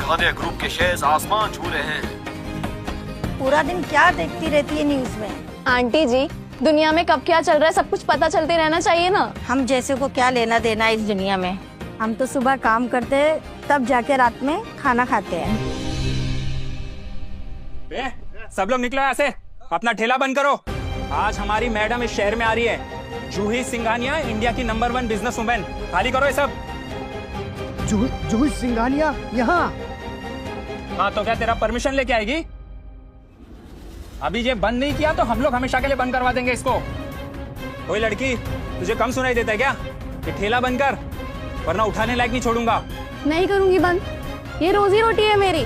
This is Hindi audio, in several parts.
सिंघानिया ग्रुप के शेयर्स आसमान छू रहे हैं। पूरा दिन क्या देखती रहती है न्यूज में? आंटी जी, दुनिया में कब क्या चल रहा है सब कुछ पता चलते रहना चाहिए ना। हम जैसे को क्या लेना देना है इस दुनिया में? हम तो सुबह काम करते हैं, तब जाके रात में खाना खाते हैं। सब लोग निकलो यहाँ से, अपना ठेला बंद करो। आज हमारी मैडम इस शहर में आ रही है। जूही सिंघानिया इंडिया की नंबर 1 बिजनेस वुमेन। खाली करो ये सब। जूही सिंघानिया यहाँ? हाँ तो क्या तेरा परमिशन लेके आएगी? अभी ये बंद नहीं किया तो हम लोग हमेशा के लिए बंद करवा देंगे इसको। कोई लड़की तुझे कम सुनाई देता है क्या? ये ठेला बंद कर, वरना उठाने लायक नहीं छोड़ूंगा। नहीं करूंगी बंद, ये रोजी रोटी है मेरी,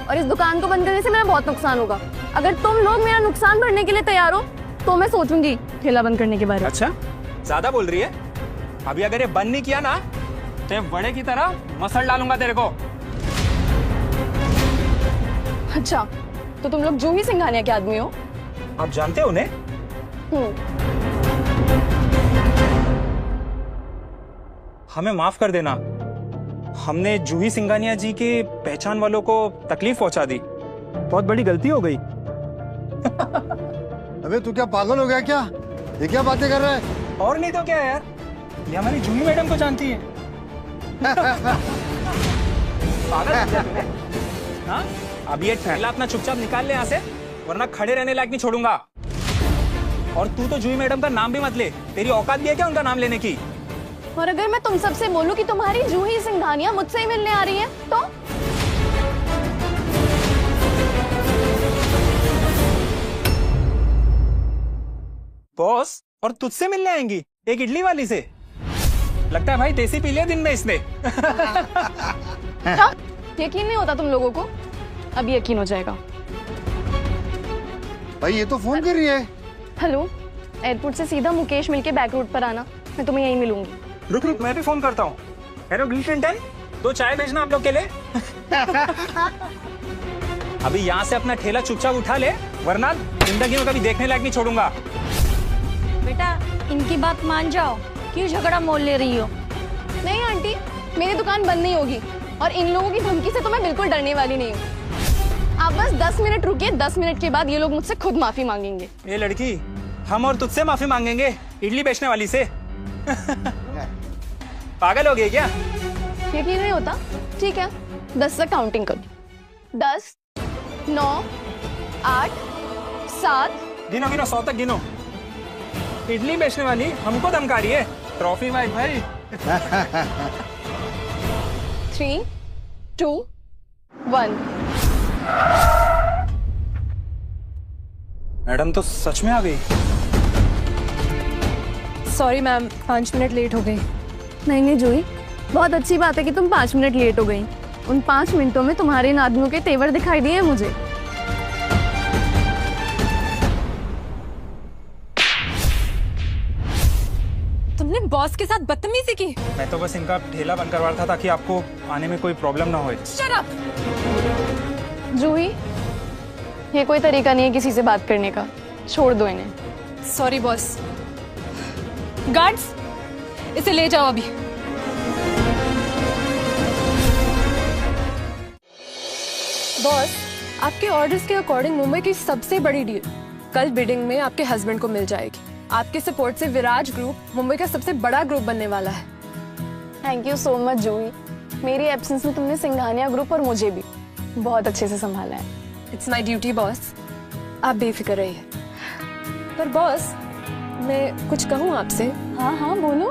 और इस दुकान को बंद करने से मेरा बहुत नुकसान होगा। अगर तुम लोग मेरा नुकसान भरने के लिए तैयार हो तो मैं सोचूंगी ठेला बंद करने के बारे में। अच्छा, ज्यादा बोल रही है। अभी अगर ये बंद नहीं किया ना तो बड़े की तरह मसल डालूंगा तेरे को। अच्छा, तो तुम लोग जूही सिंघानिया के आदमी हो? आप जानते हो उन्हें? हमें माफ कर देना, हमने जूही सिंघानिया जी के पहचान वालों को तकलीफ पहुंचा दी। बहुत बड़ी गलती हो गई। अबे तू क्या पागल हो गया क्या? ये क्या बातें कर रहा है? और नहीं तो क्या यार, ये हमारी जूही मैडम को जानती है। पागल है क्या तुम्हें? हाँ? अब ये ठेला अपना चुपचाप निकाल ले यहाँ से, वरना खड़े रहने लायक नहीं छोड़ूंगा। और तू तो जूही मैडम का नाम भी मत ले, तेरी औकात भी है क्या उनका नाम लेने की? और अगर मैं तुम सबसे बोलूं कि तुम्हारी जूही सिंघानिया मुझसे ही मिलने आ रही है तो? बॉस, और तुझसे मिलने आएंगी एक इडली वाली से? लगता है भाई देसी पी लिया दिन में इसने। क्या? यकीन नहीं होता तुम लोगों को? अब यकीन हो जाएगा। भाई ये तो फोन कर रही है। हेलो, एयरपोर्ट से सीधा मुकेश मिलके बैक रोड पर आना, मैं तुम्हें यहीं मिलूंगी। रुक रुक, मैं भी फोन करता हूँ। हेलो ग्लिटन, 2 चाय भेजना आप लोग के लिए। अभी यहाँ से अपना ठेला चुपचाप उठा ले, वरना जिंदगी में कभी देखने लायक नहीं छोड़ूंगा। बेटा इनकी बात मान जाओ, क्यों झगड़ा मोल ले रही हो? नहीं आंटी, मेरी दुकान बंद नहीं होगी, और इन लोगों की धमकी से तो मैं बिल्कुल डरने वाली नहीं हूँ। आप बस 10 मिनट रुकिए, 10 मिनट के बाद ये लोग मुझसे खुद माफी मांगेंगे। ये लड़की, हम और तुझसे माफी मांगेंगे इडली बेचने वाली से? पागल हो गई क्या? यकीन नहीं होता? ठीक है, 10 से काउंटिंग करो। 10, 9, 8, 7। गिनो गिनो, 100 तक गिनो। इडली बेचने वाली हमको धमका रही है। ट्रॉफी भाई। 3, 2, 1। मैडम तो सच में आ गई। सॉरी मैम, 5 मिनट लेट हो गई। नहीं जूही, बहुत अच्छी बात है कि तुम 5 मिनट लेट हो गई। उन 5 मिनटों में तुम्हारे इन आदमियों के तेवर दिखाई दिए मुझे। तुमने बॉस के साथ बदतमीजी की। मैं तो बस इनका ठेला बंद करवा रहा था ताकि आपको आने में कोई प्रॉब्लम ना हो। Shut up! जूही, ये कोई तरीका नहीं है किसी से बात करने का, छोड़ दो इन्हें। Sorry boss. गार्ड्स, इसे ले जाओ अभी। बॉस, आपके ऑर्डर्स के अकॉर्डिंग मुंबई की सबसे बड़ी डील कल बिडिंग में आपके हस्बैंड को मिल जाएगी। आपके सपोर्ट से विराज ग्रुप मुंबई का सबसे बड़ा ग्रुप बनने वाला है। थैंक यू सो मच जूही, मेरी एब्सेंस में तुमने सिंघानिया ग्रुप और मुझे भी बहुत अच्छे से संभाला है। इट्स माई ड्यूटी बॉस, आप बेफिक्र रहिए। पर बॉस, मैं कुछ कहूँ आपसे? हाँ हाँ बोलो।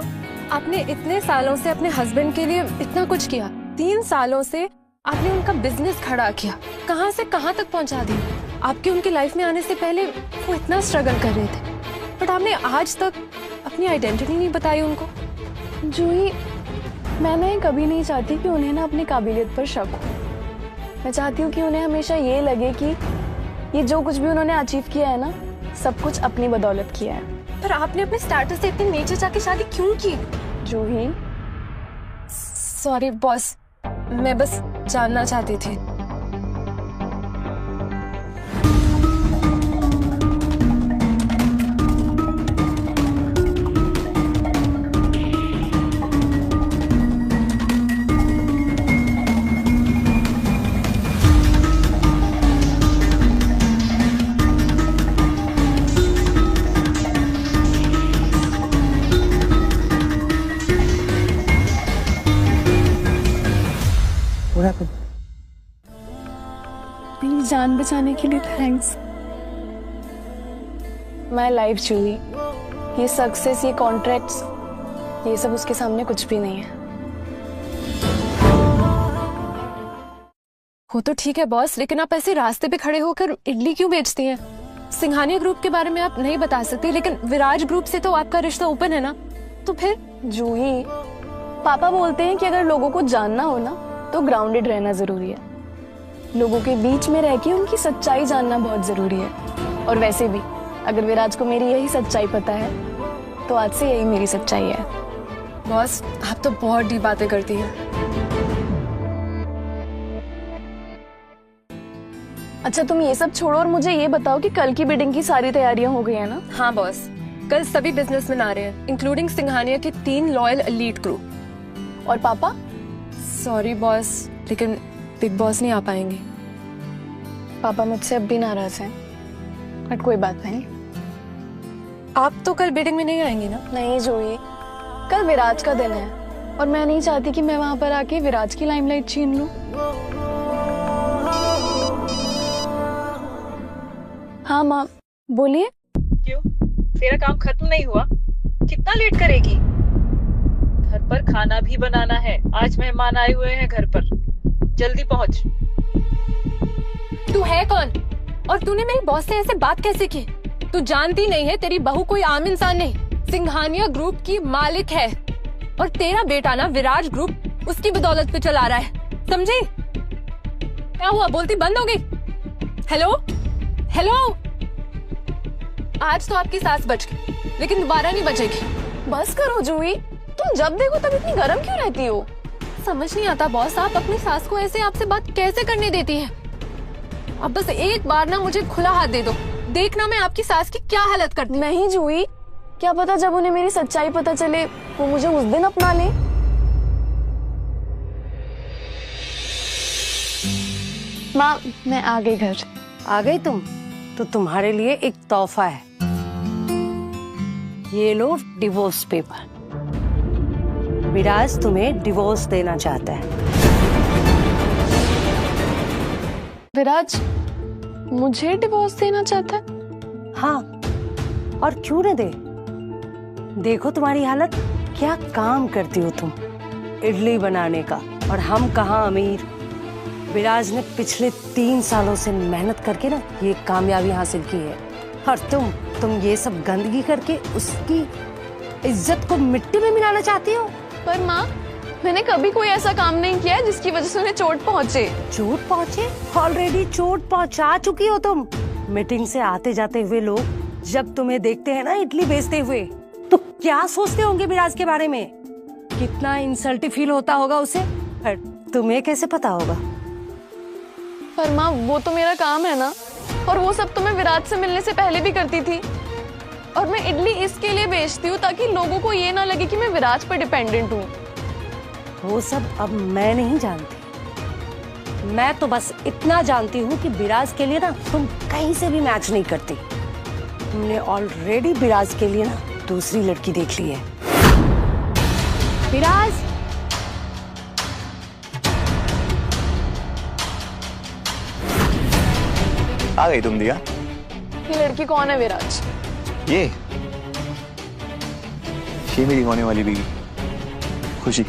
आपने इतने सालों से अपने हस्बैंड के लिए इतना कुछ किया। 3 सालों से आपने उनका बिजनेस खड़ा किया, कहाँ से कहाँ तक पहुँचा दिया। आपके उनकी लाइफ में आने से पहले वो इतना स्ट्रगल कर रहे थे, बट आपने आज तक अपनी आइडेंटिटी नहीं बताई उनको। जूही, मैं कभी नहीं चाहती कि उन्हें ना अपनी काबिलियत पर शक हो। मैं चाहती हूँ कि उन्हें हमेशा ये लगे कि ये जो कुछ भी उन्होंने अचीव किया है ना, सब कुछ अपनी बदौलत किया है। पर आपने अपने स्टेटस से इतने नीचे जाके शादी क्यों की? जूही, सॉरी बॉस, मैं बस जानना चाहती थी। happened? मेरी जान बचाने के लिए थैंक्स। माय लाइफ जूही, ये सक्सेस, ये कॉन्ट्रैक्ट्स, ये सब उसके सामने कुछ भी नहीं है। वो तो ठीक है बॉस, लेकिन आप ऐसे रास्ते पे खड़े होकर इडली क्यों बेचती हैं? सिंघानिया ग्रुप के बारे में आप नहीं बता सकते, लेकिन विराज ग्रुप से तो आपका रिश्ता ओपन है ना, तो फिर? जूही, पापा बोलते हैं कि अगर लोगों को जानना हो ना तो ग्राउंडेड रहना जरूरी है। लोगों के बीच में रह के उनकी सच्चाई जानना बहुत जरूरी है। और वैसे भी अगर विराज को मेरी यही सच्चाई पता है तो आज से यही मेरी सच्चाई है। बॉस, आप तो बहुत डीप बातें करती हैं। अच्छा, तुम ये सब छोड़ो और मुझे ये बताओ कि कल की बिडिंग की सारी तैयारियां हो गई है ना? हाँ बॉस, कल सभी बिजनेसमैन आ रहे हैं, इंक्लूडिंग सिंघानिया के 3 लॉयल एलीट क्रू। और पापा? सॉरी बॉस, लेकिन बिग बॉस नहीं आ पाएंगे। पापा मुझसे अब भी नाराज हैं, बट कोई बात नहीं। आप तो कल बिडिंग में नहीं आएंगे ना? नहीं जूही, कल विराज का दिन है और मैं नहीं चाहती कि मैं वहां पर आके विराज की लाइमलाइट छीन लूं। हाँ माँ, बोलिए। क्यों, तेरा काम खत्म नहीं हुआ? कितना लेट करेगी? घर पर खाना भी बनाना है, आज मेहमान आए हुए हैं घर पर, जल्दी पहुंच। तू है कौन और तूने मेरी बॉस से ऐसे बात कैसे की? तू जानती नहीं है तेरी बहू कोई आम इंसान नहीं, सिंघानिया ग्रुप की मालिक है, और तेरा बेटा ना विराज ग्रुप उसकी बदौलत पे चला रहा है, समझी? क्या हुआ, बोलती बंद हो गई? हेलो हेलो, आज तो आपकी सांस बच गई, लेकिन दोबारा नहीं बचेगी। बस करो जूही, तुम जब देखो तब इतनी गर्म क्यों रहती हो? समझ नहीं आता बॉस, आप अपनी सास को ऐसे आपसे बात कैसे करने देती हैं? अब बस एक बार ना मुझे खुला हाथ दे दो, देखना मैं आपकी सास की क्या हालत करती। नहीं जूही, क्या पता जब उन्हें मेरी सच्चाई पता चले वो मुझे उस दिन अपना ले। माँ, मैं आ गई घर। आ गई तुम? तो तुम्हारे लिए एक तोहफा है, ये लो डिवोर्स पेपर। विराज तुम्हें डिवोर्स देना चाहता है। विराज मुझे डिवोर्स देना चाहता है? हाँ, और क्यों न दे? देखो तुम्हारी हालत, क्या काम करती हो तुम, इडली बनाने का, और हम कहाँ अमीर। विराज ने पिछले 3 सालों से मेहनत करके ना ये कामयाबी हासिल की है, और तुम ये सब गंदगी करके उसकी इज्जत को मिट्टी में मिलाना चाहती हो। पर माँ, मैंने कभी कोई ऐसा काम नहीं किया है जिसकी वजह से उन्हें चोट पहुँचे। चोट पहुँचे? ऑलरेडी चोट पहुँचा चुकी हो तुम। मीटिंग से आते जाते हुए लोग जब तुम्हें देखते हैं ना इडली बेचते हुए, तो क्या सोचते होंगे विराज के बारे में? कितना इंसल्ट फील होता होगा उसे, पर तुम्हें कैसे पता होगा? पर माँ, वो तो मेरा काम है ना, और वो सब तो मैं विराज से मिलने से पहले भी करती थी। और मैं इडली इसके लिए बेचती हूँ ताकि लोगों को ये ना लगे कि मैं विराज पर डिपेंडेंट हूँ। वो सब अब मैं नहीं जानती, मैं तो बस इतना जानती हूँ कि विराज के लिए ना तुम कहीं से भी मैच नहीं करती। तुमने ऑलरेडी विराज के लिए ना दूसरी लड़की देख ली है। विराज, आ गई तुम दिया? ये लड़की कौन है विराज? ये मेरी होने वाली बीवी खुशी।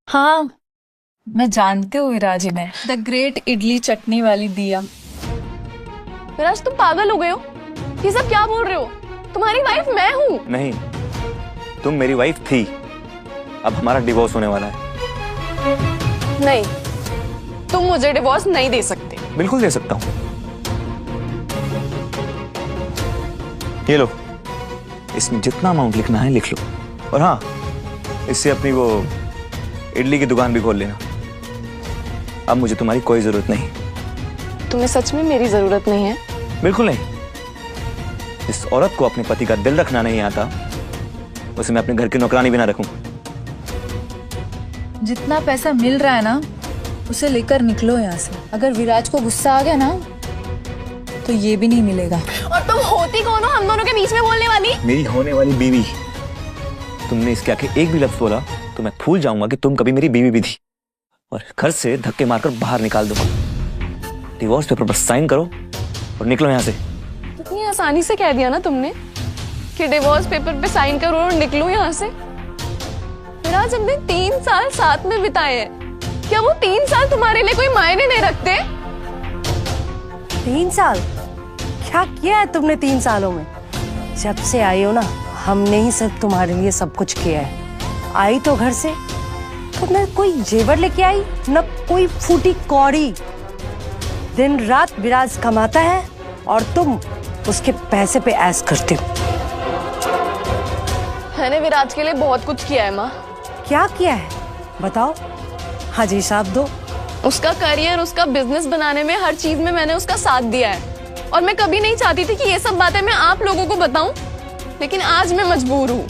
हाँ, मैं जानती हूँ विराज में, द ग्रेट इडली चटनी वाली दिया। विराज, तुम पागल हो गए हो? ये सब क्या बोल रहे हो? तुम्हारी वाइफ मैं हूँ। नहीं, तुम मेरी वाइफ थी, अब हमारा डिवोर्स होने वाला है। नहीं, तुम मुझे डिवोर्स नहीं दे सकते। बिल्कुल दे सकता हूँ। ये लो, इसमें जितना अमाउंट लिखना है लिख लो, और हाँ, इससे अपनी वो इडली की दुकान भी खोल लेना। अब मुझे तुम्हारी कोई जरूरत नहीं। तुम्हें सच में मेरी जरूरत नहीं है? बिल्कुल नहीं। इस औरत को अपने पति का दिल रखना नहीं आता, उसे मैं अपने घर की नौकरानी भी ना रखूं। जितना पैसा मिल रहा है ना, उसे लेकर निकलो यहाँ से। अगर विराज को गुस्सा आ गया ना, तो ये भी नहीं मिलेगा। और तुम होती कौन हो हम दोनों के बीच में बोलने वाली? मेरी होने वाली बीवी। तुमने इसके आगे एक भी लफ्ज बोला तो मैं भूल जाऊंगा कि तुम कभी मेरी बीवी भी थी और घर से धक्के मारकर बाहर निकाल दूंगा। डिवोर्स पेपर पर साइन करो और निकलो यहाँ से। इतनी आसानी से कह दिया ना तुमने कि डिवोर्स पेपर पे साइन करो और निकलो यहाँ से। विराज, हमने 3 साल साथ में बिताए हैं, क्या वो 3 साल तुम्हारे लिए कोई मायने नहीं रखते? 3 साल? क्या किया है तुमने 3 सालों में? जब से आई हो ना, हमने ही सिर्फ तुम्हारे लिए सब कुछ किया है। आई तो घर से तो न कोई जेवर लेके आई, न कोई फूटी कौड़ी। दिन रात विराज कमाता है और तुम उसके पैसे पे ऐश करते हो। मैंने विराज के लिए बहुत कुछ किया है माँ। क्या किया है बताओ? हाँ जी, हिसाब दो। उसका करियर, उसका बिजनेस बनाने में, हर चीज में मैंने उसका साथ दिया है। और मैं कभी नहीं चाहती थी कि ये सब बातें मैं आप लोगों को बताऊं, लेकिन आज मैं मजबूर हूँ।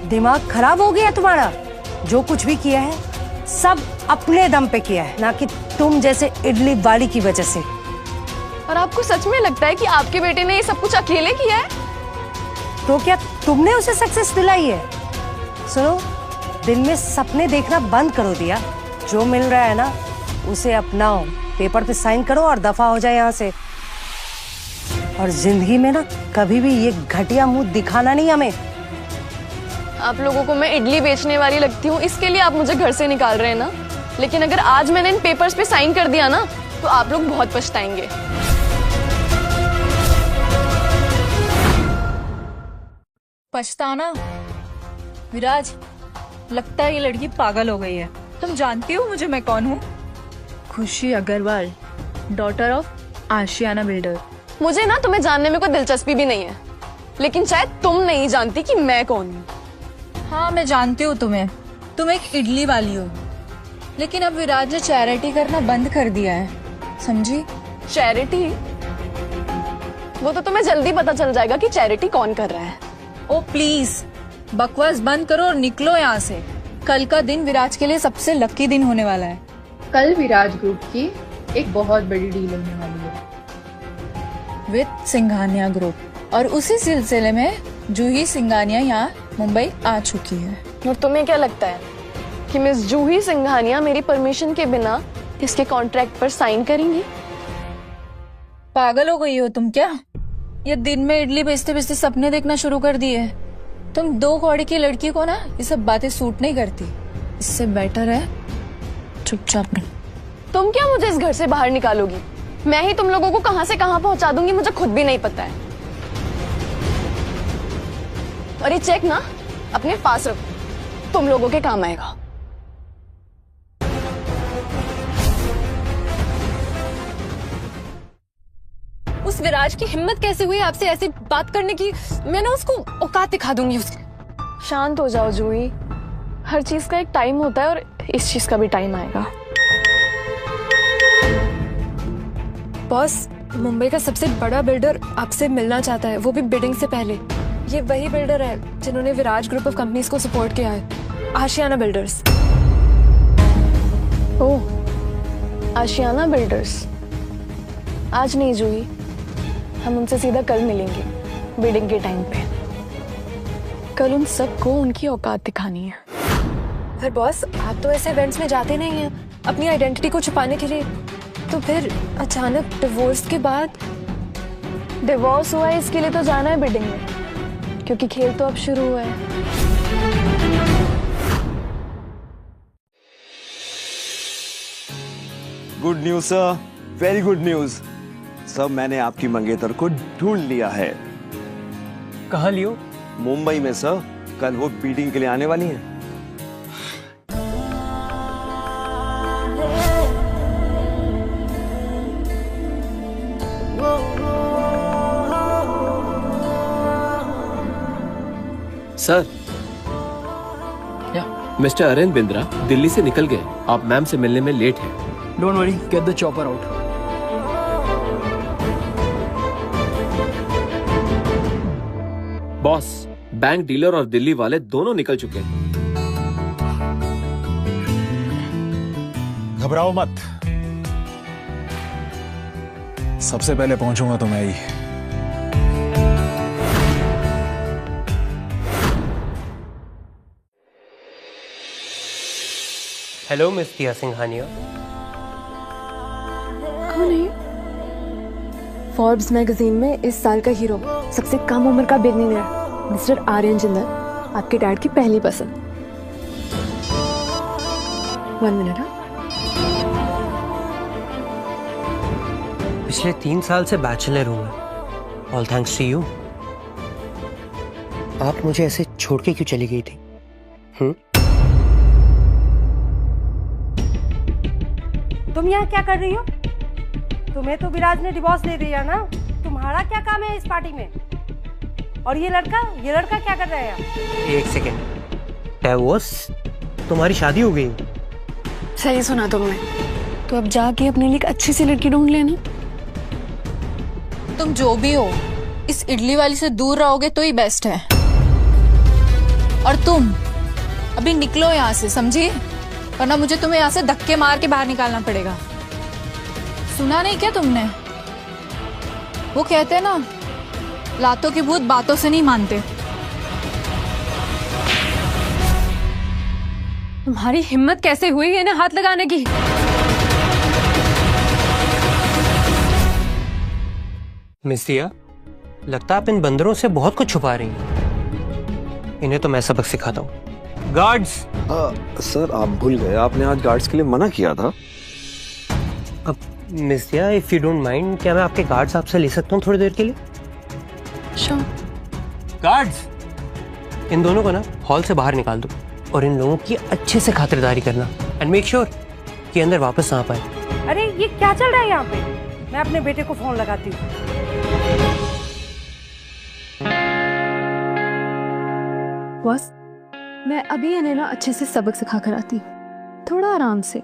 दिमाग खराब हो गया तुम्हारा? जो कुछ भी किया है सब अपने दम पे किया है, ना कि तुम जैसे इडली वाली की वजह से। और आपको सच में लगता है कि आपके बेटे ने ये सब कुछ अकेले किया है? तो क्या तुमने उसे सक्सेस दिलाई है? सुनो, दिन में सपने देखना बंद करो दिया। जो मिल रहा है ना उसे अपनाओ, पेपर पे साइन करो और दफा हो जाए यहाँ से। और जिंदगी में ना कभी भी ये घटिया मुंह दिखाना नहीं हमें। आप लोगों को मैं इडली बेचने वाली लगती हूँ, इसके लिए आप मुझे घर से निकाल रहे हैं ना? लेकिन अगर आज मैंने इन पेपर्स पे साइन कर दिया ना तो आप लोग बहुत पछताएंगे। पछताना? विराज, लगता है ये लड़की पागल हो गई है। तुम जानती हो मुझे मैं कौन हूँ? Khushi Agarwal, daughter of Aashiyana builder. मुझे ना तुम्हें जानने में कोई दिलचस्पी भी नहीं है, लेकिन शायद तुम नहीं जानती कि मैं कौन हूँ। हाँ, मैं जानती हूँ तुम्हें। तुम एक इडली वाली हो, लेकिन अब विराज ने चैरिटी करना बंद कर दिया है, समझी? चैरिटी? वो तो तुम्हें जल्दी पता चल जाएगा कि चैरिटी कौन कर रहा है। ओ प्लीज, बकवास बंद करो और निकलो यहाँ से। कल का दिन विराज के लिए सबसे लकी दिन होने वाला है। कल विराज ग्रुप की एक बहुत बड़ी डील होने वाली है विद सिंघानिया ग्रुप, और उसी सिलसिले में जूही सिंघानिया यहाँ मुंबई आ चुकी है। और तुम्हें क्या लगता है कि मिस जूही सिंघानिया मेरी परमिशन के बिना इसके कॉन्ट्रैक्ट पर साइन करेंगी? पागल हो गई हो तुम क्या? ये दिन में इडली बेचते बेचते सपने देखना शुरू कर दिए। तुम 2 कौड़ी की लड़की को ना ये सब बातें सूट नहीं करती। इससे बेटर है चुपचाप रहो। तुम क्या मुझे इस घर से बाहर निकालोगी? मैं ही तुम लोगों को कहां से कहां पहुंचा दूंगी मुझे खुद भी नहीं पता है। और ये चेक ना अपने पास रखो, तुम लोगों के काम आएगा। उस विराज की हिम्मत कैसे हुई आपसे ऐसी बात करने की? मैं ना उसको औकात दिखा दूंगी उसकी। शांत हो जाओ जूही, हर चीज का एक टाइम होता है और इस चीज का भी टाइम आएगा। बॉस, मुंबई का सबसे बड़ा बिल्डर आपसे मिलना चाहता है, वो भी बिडिंग से पहले। ये वही बिल्डर है जिन्होंने विराज ग्रुप ऑफ कंपनीज को सपोर्ट किया है, आशियाना बिल्डर्स। ओह, आशियाना बिल्डर्स। आज नहीं जूही, हम उनसे सीधा कल मिलेंगे बिडिंग के टाइम पे। कल उन सबको उनकी औकात दिखानी है। पर बॉस, आप तो ऐसे इवेंट्स में जाते नहीं हैं अपनी आइडेंटिटी को छुपाने के लिए, तो फिर अचानक डिवोर्स के बाद? डिवोर्स हुआ है इसके लिए तो जाना है बिडिंग में, क्योंकि खेल तो अब शुरू हुआ है। Good news sir, very good news sir. मैंने आपकी मंगेतर को ढूंढ लिया है। कहाँ लियो? मुंबई में सर, कल वो बीडिंग के लिए आने वाली हैं। सर, मिस्टर अरेन बिंद्रा दिल्ली से निकल गए। आप मैम से मिलने में लेट हैं। Don't worry, get the chopper out. Boss, bank dealer और दिल्ली वाले दोनों निकल चुके हैं। घबराओ मत, सबसे पहले पहुंचूंगा तो मैं ही। हेलो मिस दिया सिंघानिया। कौन है? फोर्ब्स मैगजीन में इस साल का हीरो, सबसे कम उम्र का बिलियनियर मिस्टर आर्यन जिंदल, आपके डैड की पहली पसंद। 1 मिनट। पिछले 3 साल से बैचलर हूँ मैं, ऑल थैंक्स टू यू। आप मुझे ऐसे छोड़ के क्यों चली गई थी? तुम यहाँ क्या कर रही हो? तुम्हें तो विराज ने डिवोर्स दे दिया ना, तुम्हारा क्या काम है इस पार्टी में? और ये लड़का क्या कर रहा है यहाँ? एक सेकेंड, डिवोर्स? तुम्हारी शादी हो गई? सही सुना तुमने। तो अब जाके अपने लिए एक अच्छी सी लड़की ढूंढ लेना। तुम जो भी हो, इस इडली वाली से दूर रहोगे तो ही बेस्ट है। और तुम अभी निकलो यहाँ से, समझी? वरना मुझे तुम्हें यहाँ से धक्के मार के बाहर निकालना पड़ेगा। सुना नहीं क्या तुमने? वो कहते हैं ना, लातों के भूत बातों से नहीं मानते। तुम्हारी हिम्मत कैसे हुई इन्हें हाथ लगाने की? मिस दिया, लगता है आप इन बंदरों से बहुत कुछ छुपा रही हैं। इन्हें तो मैं सबक सिखाता हूँ। गार्ड्स! सर आप भूल गए, आपने आज गार्ड्स के लिए मना किया था। अब मिस दिया, इफ यू डोंट माइंड, क्या मैं आपके गार्ड्स आपसे ले सकता हूँ थोड़ी देर के लिए? श्योर। गार्ड्स, इन दोनों को ना हॉल से बाहर निकाल दो और इन लोगों की अच्छे से खातिरदारी करना एंड मेक श्योर कि अंदर वापस ना आ पाए। अरे ये क्या चल रहा है यहाँ पे? मैं अपने बेटे को फोन लगाती हूँ। बॉस, मैं अभी इन्हें ना अच्छे से सबक सिखा कर आती हूँ। थोड़ा आराम से,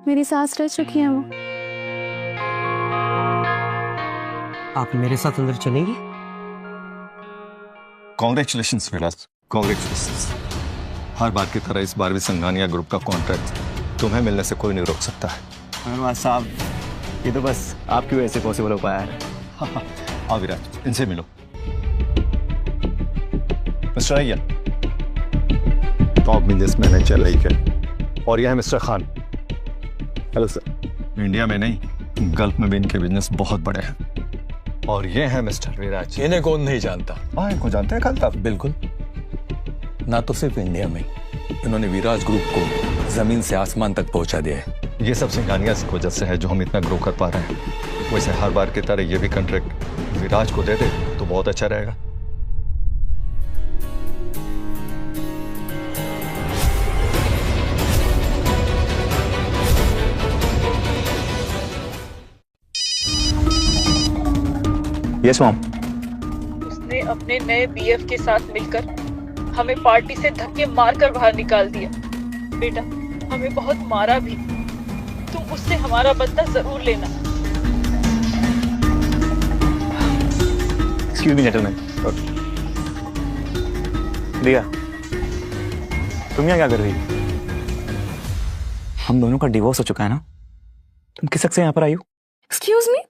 मेरी सांस रच रखी है वो। आप मेरे साथ अंदर चलेंगी? कॉन्ग्रेचुलेशंस विलास, कॉन्ग्रेचुलेशंस। हर बार की तरह इस बार भी संघानिया ग्रुप का कॉन्ट्रैक्ट तुम्हें मिलने से कोई नहीं रोक सकता है। साहब, ये तो बस आपकी वजह से पॉसिबल हो पाया है। आओ विराज, इनसे मिलो। Mister Iyer, top business manager रही है, और यह है mister Khan. Hello sir. India में नहीं, गल्फ में भी इनके बिजनेस बहुत बड़े हैं। और ये है मिस्टर विराज। इन्हें कौन नहीं जानता? हाँ, इनको जानते हैं खालता। बिल्कुल, ना तो सिर्फ इंडिया में, इन्होंने विराज ग्रुप को जमीन से आसमान तक पहुंचा दिया है। ये सब सिंघानिया की वजह से है जो हम इतना ग्रो कर पा रहे हैं। वैसे हर बार की तरह ये भी कॉन्ट्रैक्ट विराज को दे दे तो बहुत अच्छा रहेगा। Yes mom. उसने अपने नए बीएफ के साथ मिलकर हमें पार्टी से धक्के मारकर बाहर निकाल दिया। बेटा, हमें बहुत मारा भी। तुम उससे हमारा बदला जरूर लेना। Excuse me gentleman. दिया, तुम यहाँ क्या कर रही हो? हम दोनों का डिवोर्स हो चुका है ना? तुम किस हक से यहाँ पर आई हो? एक्सक्यूज मी,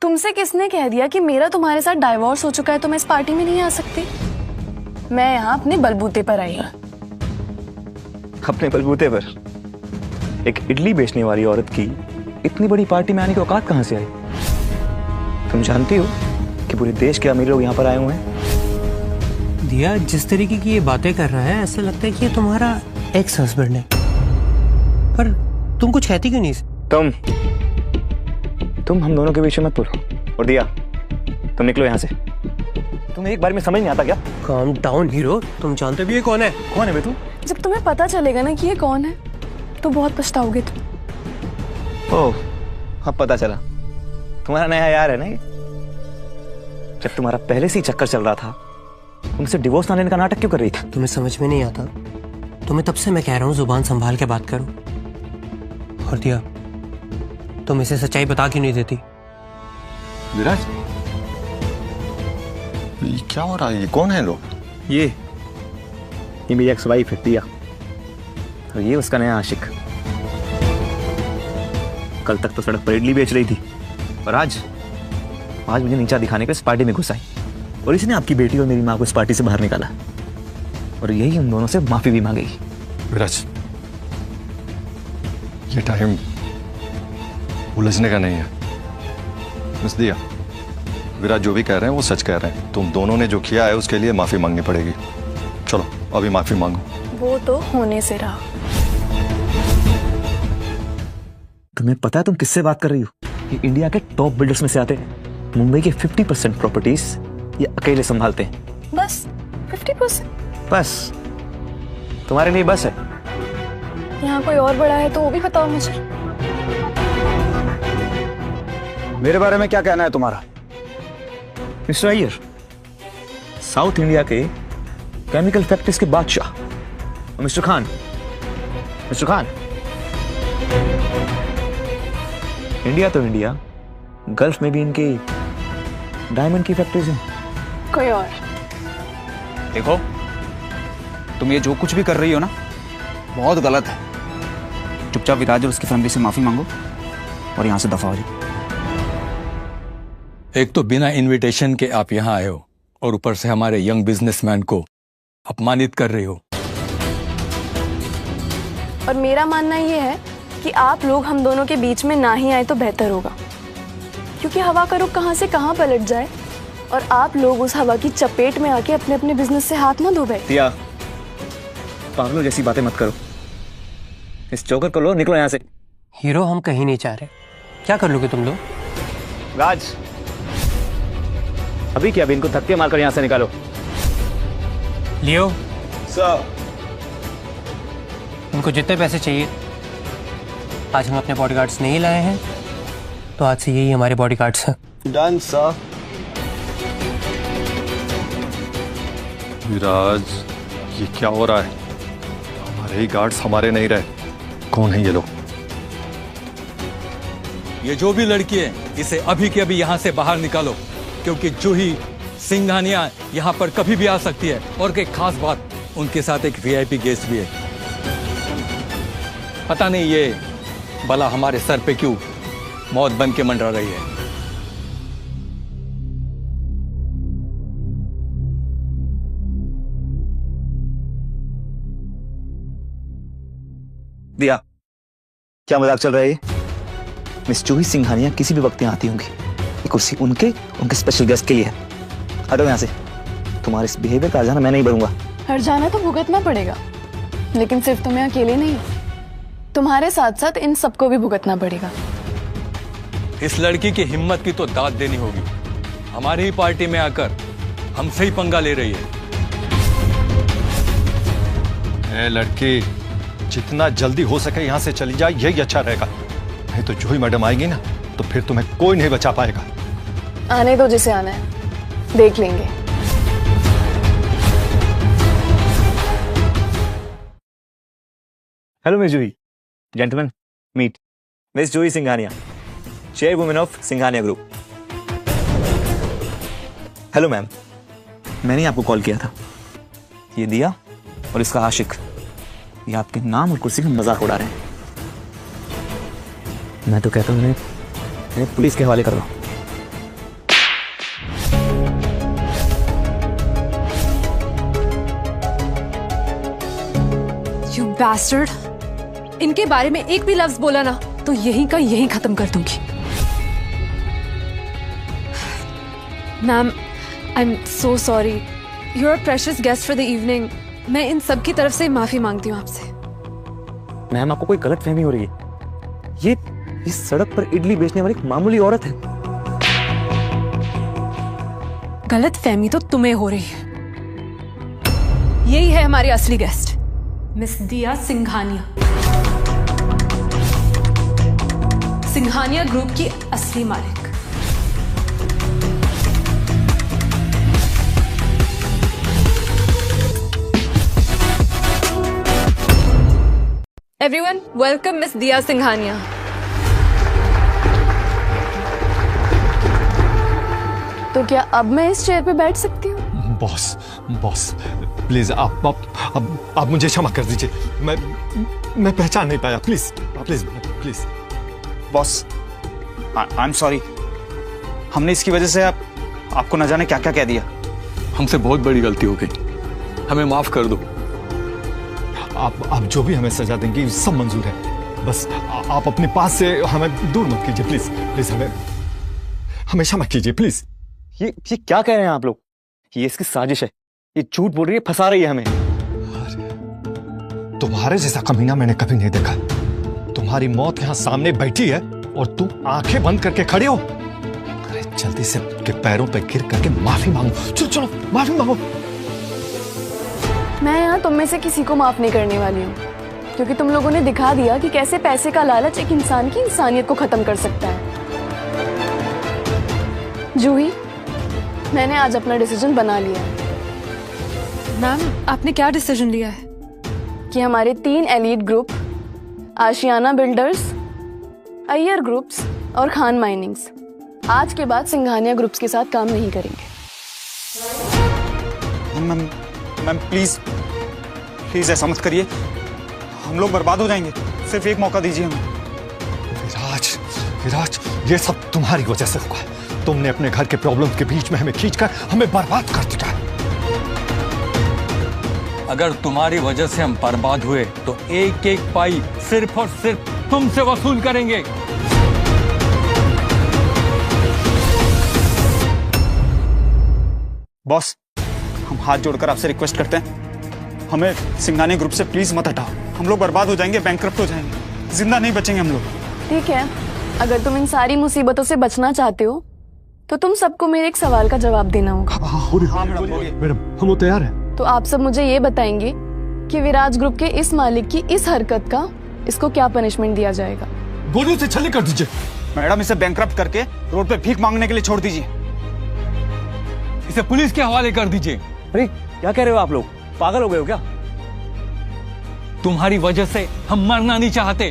तुमसे किसने कह दिया कि मेरा तुम्हारे साथ डाइवोर्स हो चुका है तो मैं इस पार्टी में नहीं आ सकती? मैं यहाँ अपने बलबूते पर आई हूँ। अपने बलबूते पर? एक इडली बेचने वाली औरत की इतनी बड़ी पार्टी में आने की औकात कहाँ से आई? तुम जानती हो कि पूरे देश के अमीर लोग यहाँ पर आए हुए हैं। दिया, जिस तरीके की ये बातें कर रहा है, ऐसा लगता है कि ये तुम्हारा एक्स हस्बैंड है। पर तुम कुछ कहती क्यों नहीं? तुम हम दोनों के बीच में मत बोलो। और दिया, तुम निकलो यहाँ से। तुम्हें एक बार में समझ नहीं आता क्या? काम डाउन हीरो, तुम जानते भी ये कौन है? कौन है बे तू? जब तुम्हें पता चलेगा ना कि ये कौन है तो बहुत पछताओगे तुम। ओह, अब पता चला। तुम्हारा नया यार है ना ये? जब तुम्हारा पहले से ही चक्कर चल रहा था, तुमसे डिवोर्स ना लेने का नाटक क्यों कर रही थी? तुम्हें समझ में नहीं आता? तुम्हें तब से मैं कह रहा हूँ जुबान संभाल के बात करो। और दिया, तुम इसे सच्चाई बता क्यों नहीं देती? विराज, ये क्या हो रहा है? ये कौन है लोग? ये मेरी एक्स वाइफ है दिया, और ये उसका नया आशिक। कल तक तो सड़क पर इडली बेच रही थी, और आज मुझे नीचा दिखाने के इस पार्टी में घुस आई, और इसने आपकी बेटी और मेरी माँ को इस पार्टी से बाहर निकाला, और यही हम दोनों से माफी भी मांगेगी। विराज, ये टाइम उलझने का नहीं है। मिस दिया, विराज जो भी कह रहे हैं वो सच कह रहे हैं। तुम दोनों ने जो किया है उसके लिए माफी मांगनी पड़ेगी। चलो अभी माफी मांगो। वो तो होने से रहा। तुम्हें पता है तुम किससे बात कर रही हो? ये इंडिया के टॉप बिल्डर्स में से आते हैं। मुंबई के 50% प्रॉपर्टीज ये अकेले संभालते हैं। बस 50%? बस तुम्हारे लिए बस है। यहाँ कोई और बड़ा है तो वो भी बताओ मुझे। मेरे बारे में क्या कहना है तुम्हारा? मिस्टर अय्यर, साउथ इंडिया के केमिकल फैक्ट्रीज के बादशाह mister Khan. Mister Khan, India तो इंडिया, गल्फ में भी इनकी डायमंड की फैक्ट्रीज हैं। कोई और? देखो, तुम ये जो कुछ भी कर रही हो ना, बहुत गलत है। चुपचाप विराज और उसकी फैमिली से माफी मांगो और यहां से दफा हो जाओ। एक तो बिना इनविटेशन के आप यहाँ आए हो और ऊपर से हमारे यंग बिजनेसमैन को अपमानित कर रहे हो। और मेरा मानना ये है कि आप लोग हम दोनों के बीच में ना ही आए तो बेहतर होगा, क्योंकि हवा का रुख कहां से कहां पलट जाए और आप लोग उस हवा की चपेट में आके अपने अपने बिजनेस से हाथ ना धो बैठे। दिया, पागलों जैसी बातें मत करो। इस चौकर को लो, निकलो यहाँ से। हीरो, हम कहीं नहीं जा रहे। क्या कर लोगे तुम लोग? राज, अभी क्या? अभी इनको धक्के मारकर यहाँ से निकालो। लियो सर, उनको जितने पैसे चाहिए, आज हम अपने बॉडीगार्ड्स नहीं लाए हैं तो आज से यही हमारे बॉडीगार्ड्स हैं। Done sir. विराज, ये क्या हो रहा है? हमारे ही गार्ड्स हमारे नहीं रहे। कौन है ये लोग? ये जो भी लड़की है, इसे अभी के अभी यहाँ से बाहर निकालो, क्योंकि जूही सिंघानिया यहाँ पर कभी भी आ सकती है। और एक खास बात, उनके साथ एक वीआईपी गेस्ट भी है। पता नहीं ये भला हमारे सर पे क्यों मौत बन के मंडरा रही है। दिया, क्या मजाक चल रहा है? मिस जूही सिंघानिया किसी भी वक्त यहाँ आती होंगी। ये कुर्सी उनके स्पेशल गेस्ट के लिए है। हटो यहाँ से। तुम्हारे इस बिहेवियर का हर्जाना मैं नहीं भरूंगा। हर्जाना तो भुगतना पड़ेगा, लेकिन सिर्फ तुम्हें अकेले नहीं, तुम्हारे साथ साथ इन सबको भी भुगतना पड़ेगा। इस लड़की की हिम्मत की तो दाद देनी होगी। हमारी ही पार्टी में आकर हमसे ही पंगा ले रही है। ए लड़की, जितना जल्दी हो सके यहाँ से चली जाए, यही अच्छा रहेगा। नहीं तो जूही मैडम आएगी ना, तो फिर तुम्हें कोई नहीं बचा पाएगा। आने दो जिसे आना है, देख लेंगे। Hello miss Juhi, gentleman meet miss Juhi Singhania, chairwoman of Singhania group. Hello ma'am, मैंने आपको कॉल किया था। ये दिया और इसका आशिक, ये आपके नाम और कुर्सी का मजाक उड़ा रहे हैं। मैं तो कहता हूँ इन्हें पुलिस के हवाले कर दो। You bastard! इनके बारे में एक भी लफ्ज बोला ना तो यहीं का यहीं खत्म कर दूंगी। Ma'am, I am so sorry. You are precious guest for the evening. मैं इन सब की तरफ से माफी मांगती हूँ आपसे। मैम, आपको कोई गलत फहमी हो रही है। ये इस सड़क पर इडली बेचने वाली एक मामूली औरत है। गलत फहमी तो तुम्हें हो रही है। यही है हमारी असली गेस्ट, मिस दिया सिंघानिया, सिंघानिया ग्रुप की असली मालिक। Everyone, welcome Miss दिया सिंघानिया। तो क्या अब मैं इस चेयर पे बैठ सकती हूँ? बॉस, प्लीज आप मुझे क्षमा कर दीजिए। मैं पहचान नहीं पाया। Please. Boss, I am sorry. हमने इसकी वजह से आपको न जाने क्या क्या कह दिया। हमसे बहुत बड़ी गलती हो गई, हमें माफ कर दो। आप जो भी हमें सजा देंगे सब मंजूर है। बस आप अपने पास से हमें दूर मत कीजिए प्लीज, प्लीज हमें हमेशा मत कीजिए प्लीज। ये क्या कह रहे हैं आप लोग? ये इसकी साजिश है, ये झूठ बोल रही है, फंसा रही है हमें। तुम्हारे जैसा कमीना मैंने कभी नहीं देखा। तुम्हारी मौत यहाँ सामने बैठी है और तुम आंखें बंद करके खड़े हो। अरे जल्दी से के पैरों पे गिर करके माफी मांगो। चलो चलो माफी मांगो। मैं यहाँ तुम में से किसी को माफ नहीं करने वाली हूँ, क्योंकि तुम लोगों ने दिखा दिया कि कैसे पैसे का लालच एक इंसान की इंसानियत को खत्म कर सकता है। जूही, मैंने आज अपना डिसीजन बना लिया है। मैम, आपने क्या डिसीजन लिया है? कि हमारे 3 एलीट ग्रुप, आशियाना बिल्डर्स, अय्यर ग्रुप्स और खान माइनिंग्स, आज के बाद सिंघानिया ग्रुप्स के साथ काम नहीं करेंगे। मैम प्लीज प्लीज ऐसा मत करिए, हम लोग बर्बाद हो जाएंगे। सिर्फ एक मौका दीजिए हमें। विराज, विराज, ये सब तुम्हारी वजह से हुआ है। तुमने अपने घर के प्रॉब्लम के बीच में हमें खींचकर हमें बर्बाद कर दिया। अगर तुम्हारी वजह से हम बर्बाद हुए तो एक एक पाई सिर्फ और सिर्फ तुमसे वसूल करेंगे। बॉस, हम हाथ जोड़कर आपसे रिक्वेस्ट करते हैं, हमें सिंघानिया ग्रुप से प्लीज मत हटाओ। हम लोग बर्बाद हो जाएंगे, बैंकक्रप्ट हो जाएंगे, जिंदा नहीं बचेंगे हम लोग। ठीक है, अगर तुम इन सारी मुसीबतों से बचना चाहते हो तो तुम सबको मेरे एक सवाल का जवाब देना होगा। मैडम, हम तैयार हैं। तो आप सब मुझे ये बताएंगे कि विराज ग्रुप के इस मालिक की इस हरकत का इसको क्या पनिशमेंट दिया जाएगा? गोलियों से छलनी कर दीजिए। मैडम, इसे बैंकक्रप्ट करके रोड पे भीख मांगने के लिए छोड़ दीजिए। इसे पुलिस के हवाले कर दीजिए। अरे क्या कह रहे हो आप लोग? पागल हो गए हो क्या? तुम्हारी वजह से हम मरना नहीं चाहते।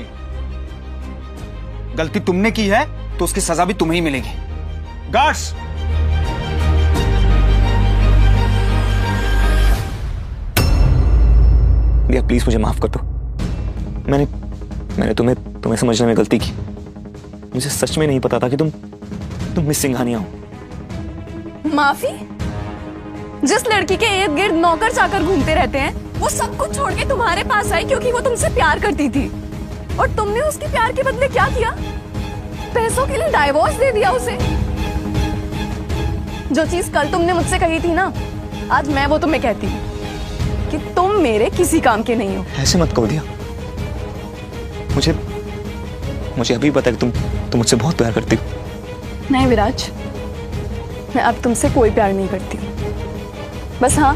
गलती तुमने की है तो उसकी सजा भी तुम्हें ही मिलेगी। गार्ड्स, भैया प्लीज मुझे माफ कर दो। मैंने तुम्हें समझने में गलती की। मुझे सच में नहीं पता था कि तुम मिस सिंघानिया हो। माफी? जिस लड़की के इर्द गिर्द नौकर चाकर घूमते रहते हैं, वो सब कुछ छोड़ के तुम्हारे पास आई क्योंकि वो तुमसे प्यार करती थी। और तुमने उसके प्यार के बदले क्या किया? पैसों के लिए डाइवोर्स दे दिया उसे। जो चीज कल तुमने मुझसे कही थी ना, आज मैं वो तुम्हें कहती हूँ कि तुम मेरे किसी काम के नहीं हो। ऐसे मत कहो दिया। मुझे अभी पता है कि तुम मुझसे बहुत प्यार करती हो। नहीं विराज, मैं अब तुमसे कोई प्यार नहीं करती हूँ। बस हाँ,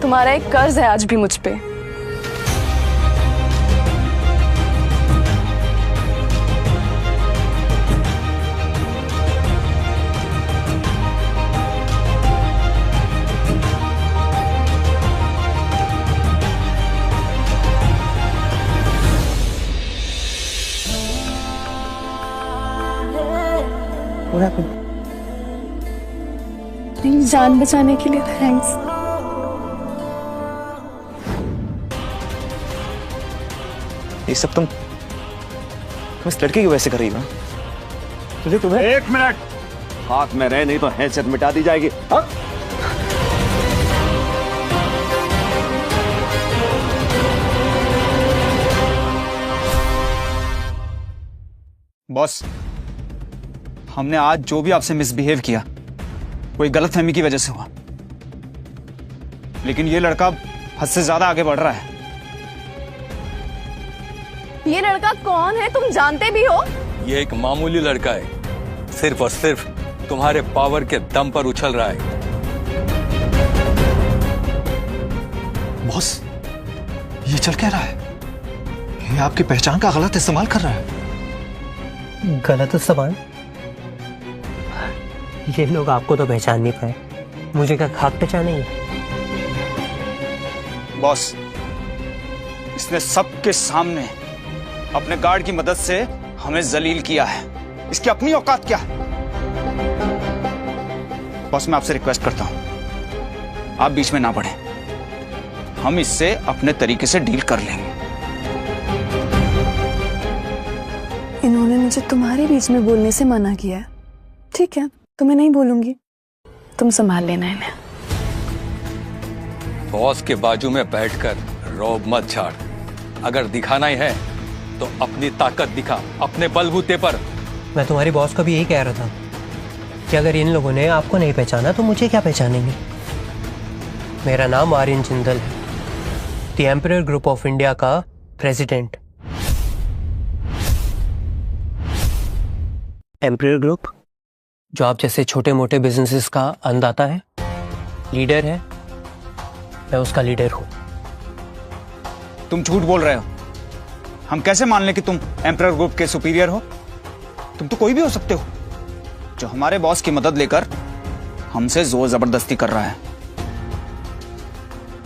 तुम्हारा एक कर्ज है आज भी मुझ पे। मेरी जान बचाने के लिए थैंक्स। ये सब तुम इस लड़के की वजह से कर रही हो ना? तुम्हें 1 मिनट हाथ में रहे, नहीं तो हैसियत मिटा दी जाएगी। हाँ? बॉस, हमने आज जो भी आपसे मिसबिहेव किया कोई गलतफहमी की वजह से हुआ, लेकिन ये लड़का हद से ज्यादा आगे बढ़ रहा है। ये लड़का कौन है तुम जानते भी हो? ये एक मामूली लड़का है, सिर्फ और सिर्फ तुम्हारे पावर के दम पर उछल रहा है। बॉस, ये चल क्या रहा है? ये आपकी पहचान का गलत इस्तेमाल कर रहा है। गलत इस्तेमाल? ये लोग आपको तो पहचान नहीं पाए, मुझे क्या खाक पहचानेंगे? बॉस, इसने सबके सामने अपने गार्ड की मदद से हमें जलील किया है। इसकी अपनी औकात क्या है? बॉस, मैं आपसे रिक्वेस्ट करता हूं, आप बीच में ना पड़े। हम इससे अपने तरीके से डील कर लेंगे। इन्होंने मुझे तुम्हारे बीच में बोलने से मना किया है। ठीक है, तुम्हें नहीं बोलूंगी, तुम संभाल लेना इन्हें। बॉस के बाजू में बैठकर रौब मत झाड़। अगर दिखाना ही है तो अपनी ताकत दिखा, अपने बलबूते पर। मैं तुम्हारी बॉस को भी यही कह रहा था कि अगर इन लोगों ने आपको नहीं पहचाना तो मुझे क्या पहचानेंगे। मेरा नाम आर्यन जिंदल है, the Empire Group of India का प्रेसिडेंट। एम्पायर ग्रुप जो आप जैसे छोटे मोटे बिजनेसेस का अन्नदाता है, लीडर है, मैं उसका लीडर हूं। तुम झूठ बोल रहे हो। हम कैसे मान लें कि तुम एम्पायर ग्रुप के सुपीरियर हो? तुम तो कोई भी हो सकते हो जो हमारे बॉस की मदद लेकर हमसे जोर जबरदस्ती कर रहा है।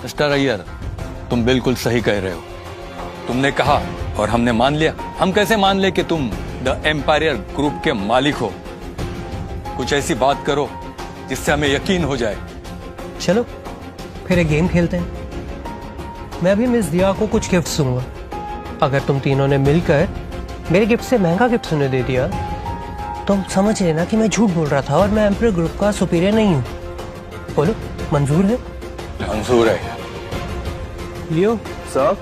मिस्टर अय्यर, तुम बिल्कुल सही कह रहे हो। तुमने कहा और हमने मान लिया। हम कैसे मान ले कि तुम द एम्पायर ग्रुप के मालिक हो? कुछ ऐसी बात करो जिससे हमें यकीन हो जाए। चलो फिर एक गेम खेलते हैं। मैं भी मिस दिया को कुछ गिफ्ट दूंगा। अगर तुम तीनों ने मिलकर मेरे गिफ्ट से महंगा गिफ्ट उन्हें दे दिया तो हम समझ लेना कि मैं झूठ बोल रहा था और मैं एम्पायर ग्रुप का सुपीरियर नहीं हूं। बोलो, मंजूर है? मंजूर है। लियो सर,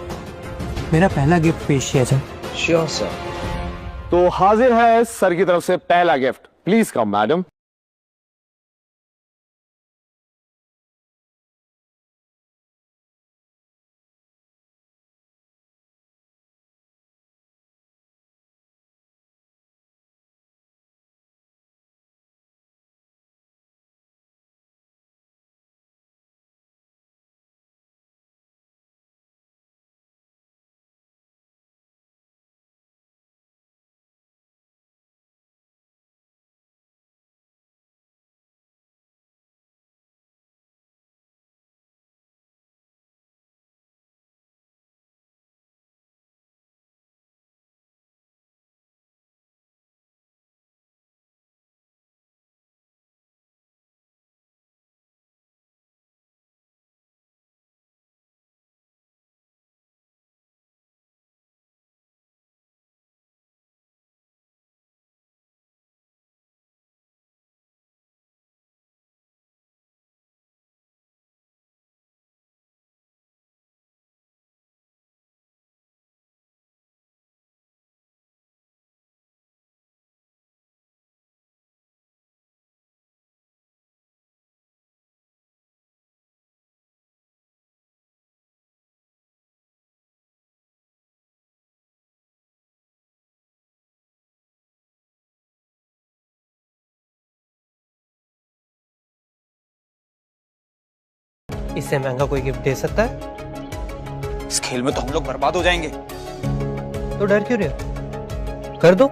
मेरा पहला गिफ्ट पेश किया जाए। Sure sir. तो हाजिर है सर की तरफ से पहला गिफ्ट। Please come madam. इससे महंगा कोई गिफ्ट दे सकता है? इस खेल में तो हम लोग बर्बाद हो जाएंगे। तो डर क्यों रहे हो? कर दो,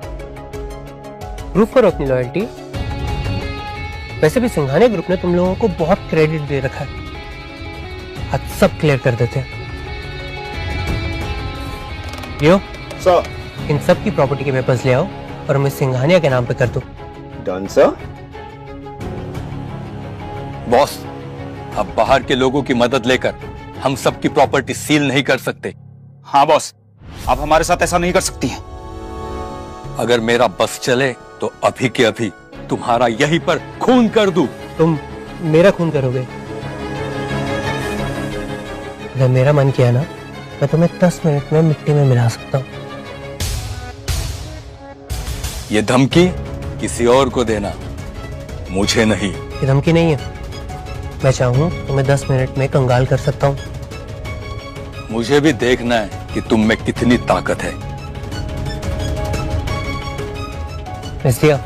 प्रूव करो अपनी लॉयल्टी। वैसे भी सिंघानिया ग्रुप ने तुम लोगों को बहुत क्रेडिट दे रखा है। आज सब क्लियर कर देते हैं। लियो सर, इन सब की प्रॉपर्टी के पेपर्स ले आओ और हमें सिंघानिया के नाम पे कर दो। Done sir. बॉस, अब बाहर के लोगों की मदद लेकर हम सबकी प्रॉपर्टी सील नहीं कर सकते। हाँ बॉस, आप हमारे साथ ऐसा नहीं कर सकती हैं। अगर मेरा बस चले तो अभी के अभी तुम्हारा यहीं पर खून कर दूं। तुम मेरा खून करोगे? अगर मेरा मन किया ना, मैं तुम्हें 10 मिनट में मिट्टी में मिला सकता हूँ। ये धमकी किसी और को देना, मुझे नहीं। ये धमकी नहीं है। मैं चाहूँ तो मैं 10 मिनट में कंगाल कर सकता हूँ। मुझे भी देखना है कि तुम में कितनी ताकत है। मिस्टिया,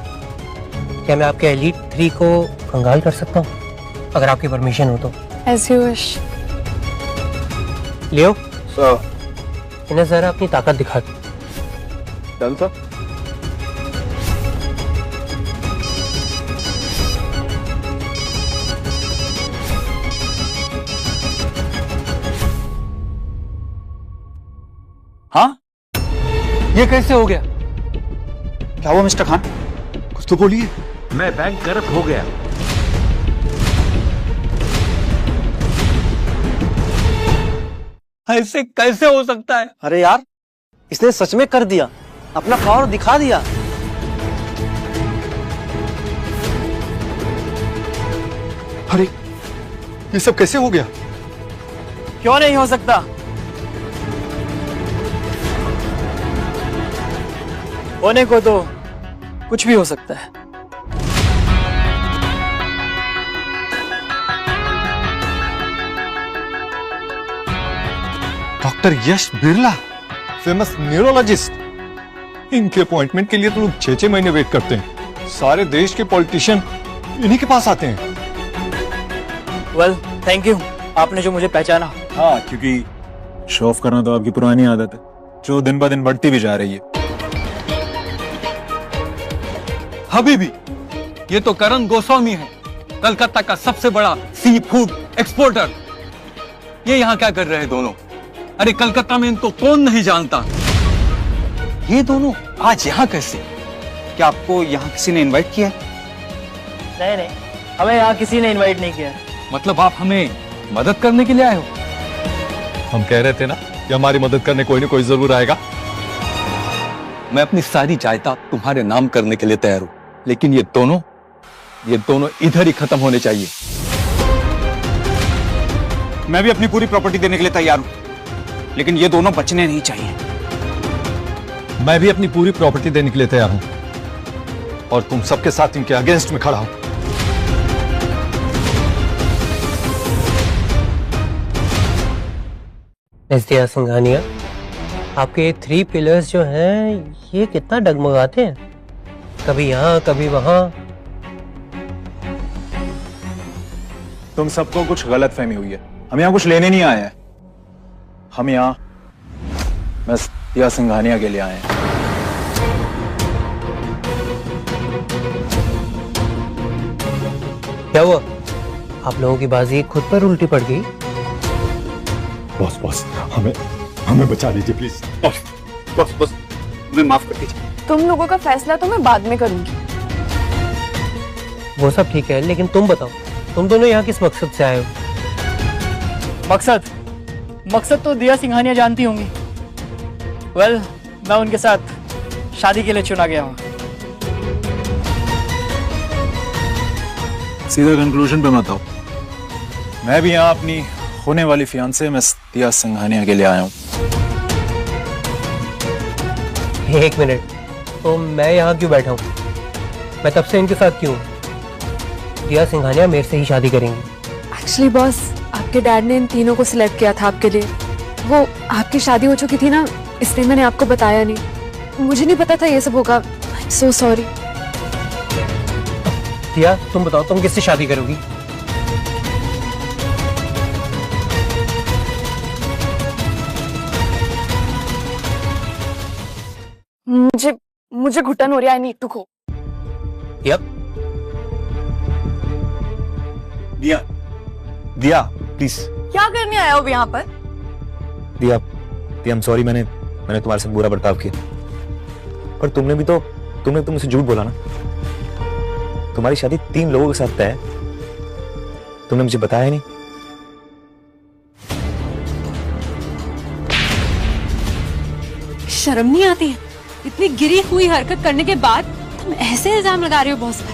क्या मैं आपके एलीट 3 को कंगाल कर सकता हूँ? अगर आपकी परमिशन हो तो। As you wish. Leo sir, इन्हें जरा अपनी ताकत दिखा दो। Done sir. हाँ, ये कैसे हो गया? क्या हुआ मिस्टर खान? कुछ तो बोलिए। मैं बैंक करप्ट हो गया। ऐसे कैसे हो सकता है? अरे यार, इसने सच में कर दिया, अपना पावर दिखा दिया। अरे ये सब कैसे हो गया? क्यों नहीं हो सकता? होने को तो कुछ भी हो सकता है। डॉक्टर यश बिरला, फेमस न्यूरोलॉजिस्ट, इनके अपॉइंटमेंट के लिए तो लोग 6-6 महीने वेट करते हैं। सारे देश के पॉलिटिशियन इन्हीं के पास आते हैं। वेल, थैंक यू, आपने जो मुझे पहचाना। हाँ, क्योंकि शो ऑफ करना तो आपकी पुरानी आदत है, जो दिन ब दिन बढ़ती भी जा रही है। हबीबी, ये तो करण गोस्वामी है, कलकत्ता का सबसे बड़ा सी फूड एक्सपोर्टर। ये यहाँ क्या कर रहे हैं दोनों? अरे कलकत्ता में इनको कौन नहीं जानता। ये दोनों आज यहाँ कैसे? क्या आपको यहाँ किसी ने इनवाइट किया है? नहीं, हमें यहाँ किसी ने इनवाइट नहीं किया। मतलब आप हमें मदद करने के लिए आए हो? हम कह रहे थे ना कि हमारी मदद करने कोई ना कोई जरूर आएगा। मैं अपनी सारी जायदाद तुम्हारे नाम करने के लिए तैयार हूं, लेकिन ये दोनों इधर ही खत्म होने चाहिए। मैं भी अपनी पूरी प्रॉपर्टी देने के लिए तैयार हूं, लेकिन ये दोनों बचने नहीं चाहिए। मैं भी अपनी पूरी प्रॉपर्टी देने के लिए तैयार हूं, और तुम सबके साथ इनके अगेंस्ट में खड़ा हूं। दिया सिंघानिया, आपके 3 पिलर्स जो हैं ये कितना डगमगाते हैं, कभी यहाँ कभी वहां। तुम सबको कुछ गलत फहमी हुई है। हम यहाँ कुछ लेने नहीं आए हैं, हम यहाँ बस दिया सिंघानिया के लिए आए हैं। क्या हुआ? आप लोगों की बाजी खुद पर उल्टी पड़ गई? बॉस, हमें बचा लीजिए प्लीज। बॉस, हमें माफ कर दीजिए। तुम लोगों का फैसला तो मैं बाद में करूंगी। वो सब ठीक है, लेकिन तुम बताओ, तुम दोनों यहाँ किस मकसद से आए हो? मकसद तो दिया सिंघानिया जानती होंगी। वेल, मैं उनके साथ शादी के लिए चुना गया हूँ। सीधा कंक्लूजन पे मत आओ। मैं भी यहाँ अपनी होने वाली फियांसे मिस दिया सिंघानिया के लिए आया हूँ। एक मिनट, तो मैं यहाँ क्यों बैठा हूँ? मैं तब से इनके साथ क्यों? दिया सिंघानिया मेरे से ही शादी करेंगी। एक्चुअली बॉस, आपके डैड ने इन तीनों को सिलेक्ट किया था आपके लिए। वो आपकी शादी हो चुकी थी ना, इसलिए मैंने आपको बताया नहीं। मुझे नहीं पता था ये सब होगा। So sorry. दिया, तुम बताओ, तुम किससे शादी करोगी? मुझे घुटन हो रहा है। I need to go. Yup. Diya please. क्या करने आया हो यहाँ पर? दिया, आई एम सॉरी, मैंने तुम्हारे साथ बुरा बर्ताव किया, पर तुमने तो मुझसे झूठ बोला ना। तुम्हारी शादी 3 लोगों के साथ तय है, तुमने मुझे बताया नहीं। शर्म नहीं आती है? इतनी गिरी हुई हरकत करने के बाद तुम ऐसे इल्जाम लगा रहे हो बॉस पर।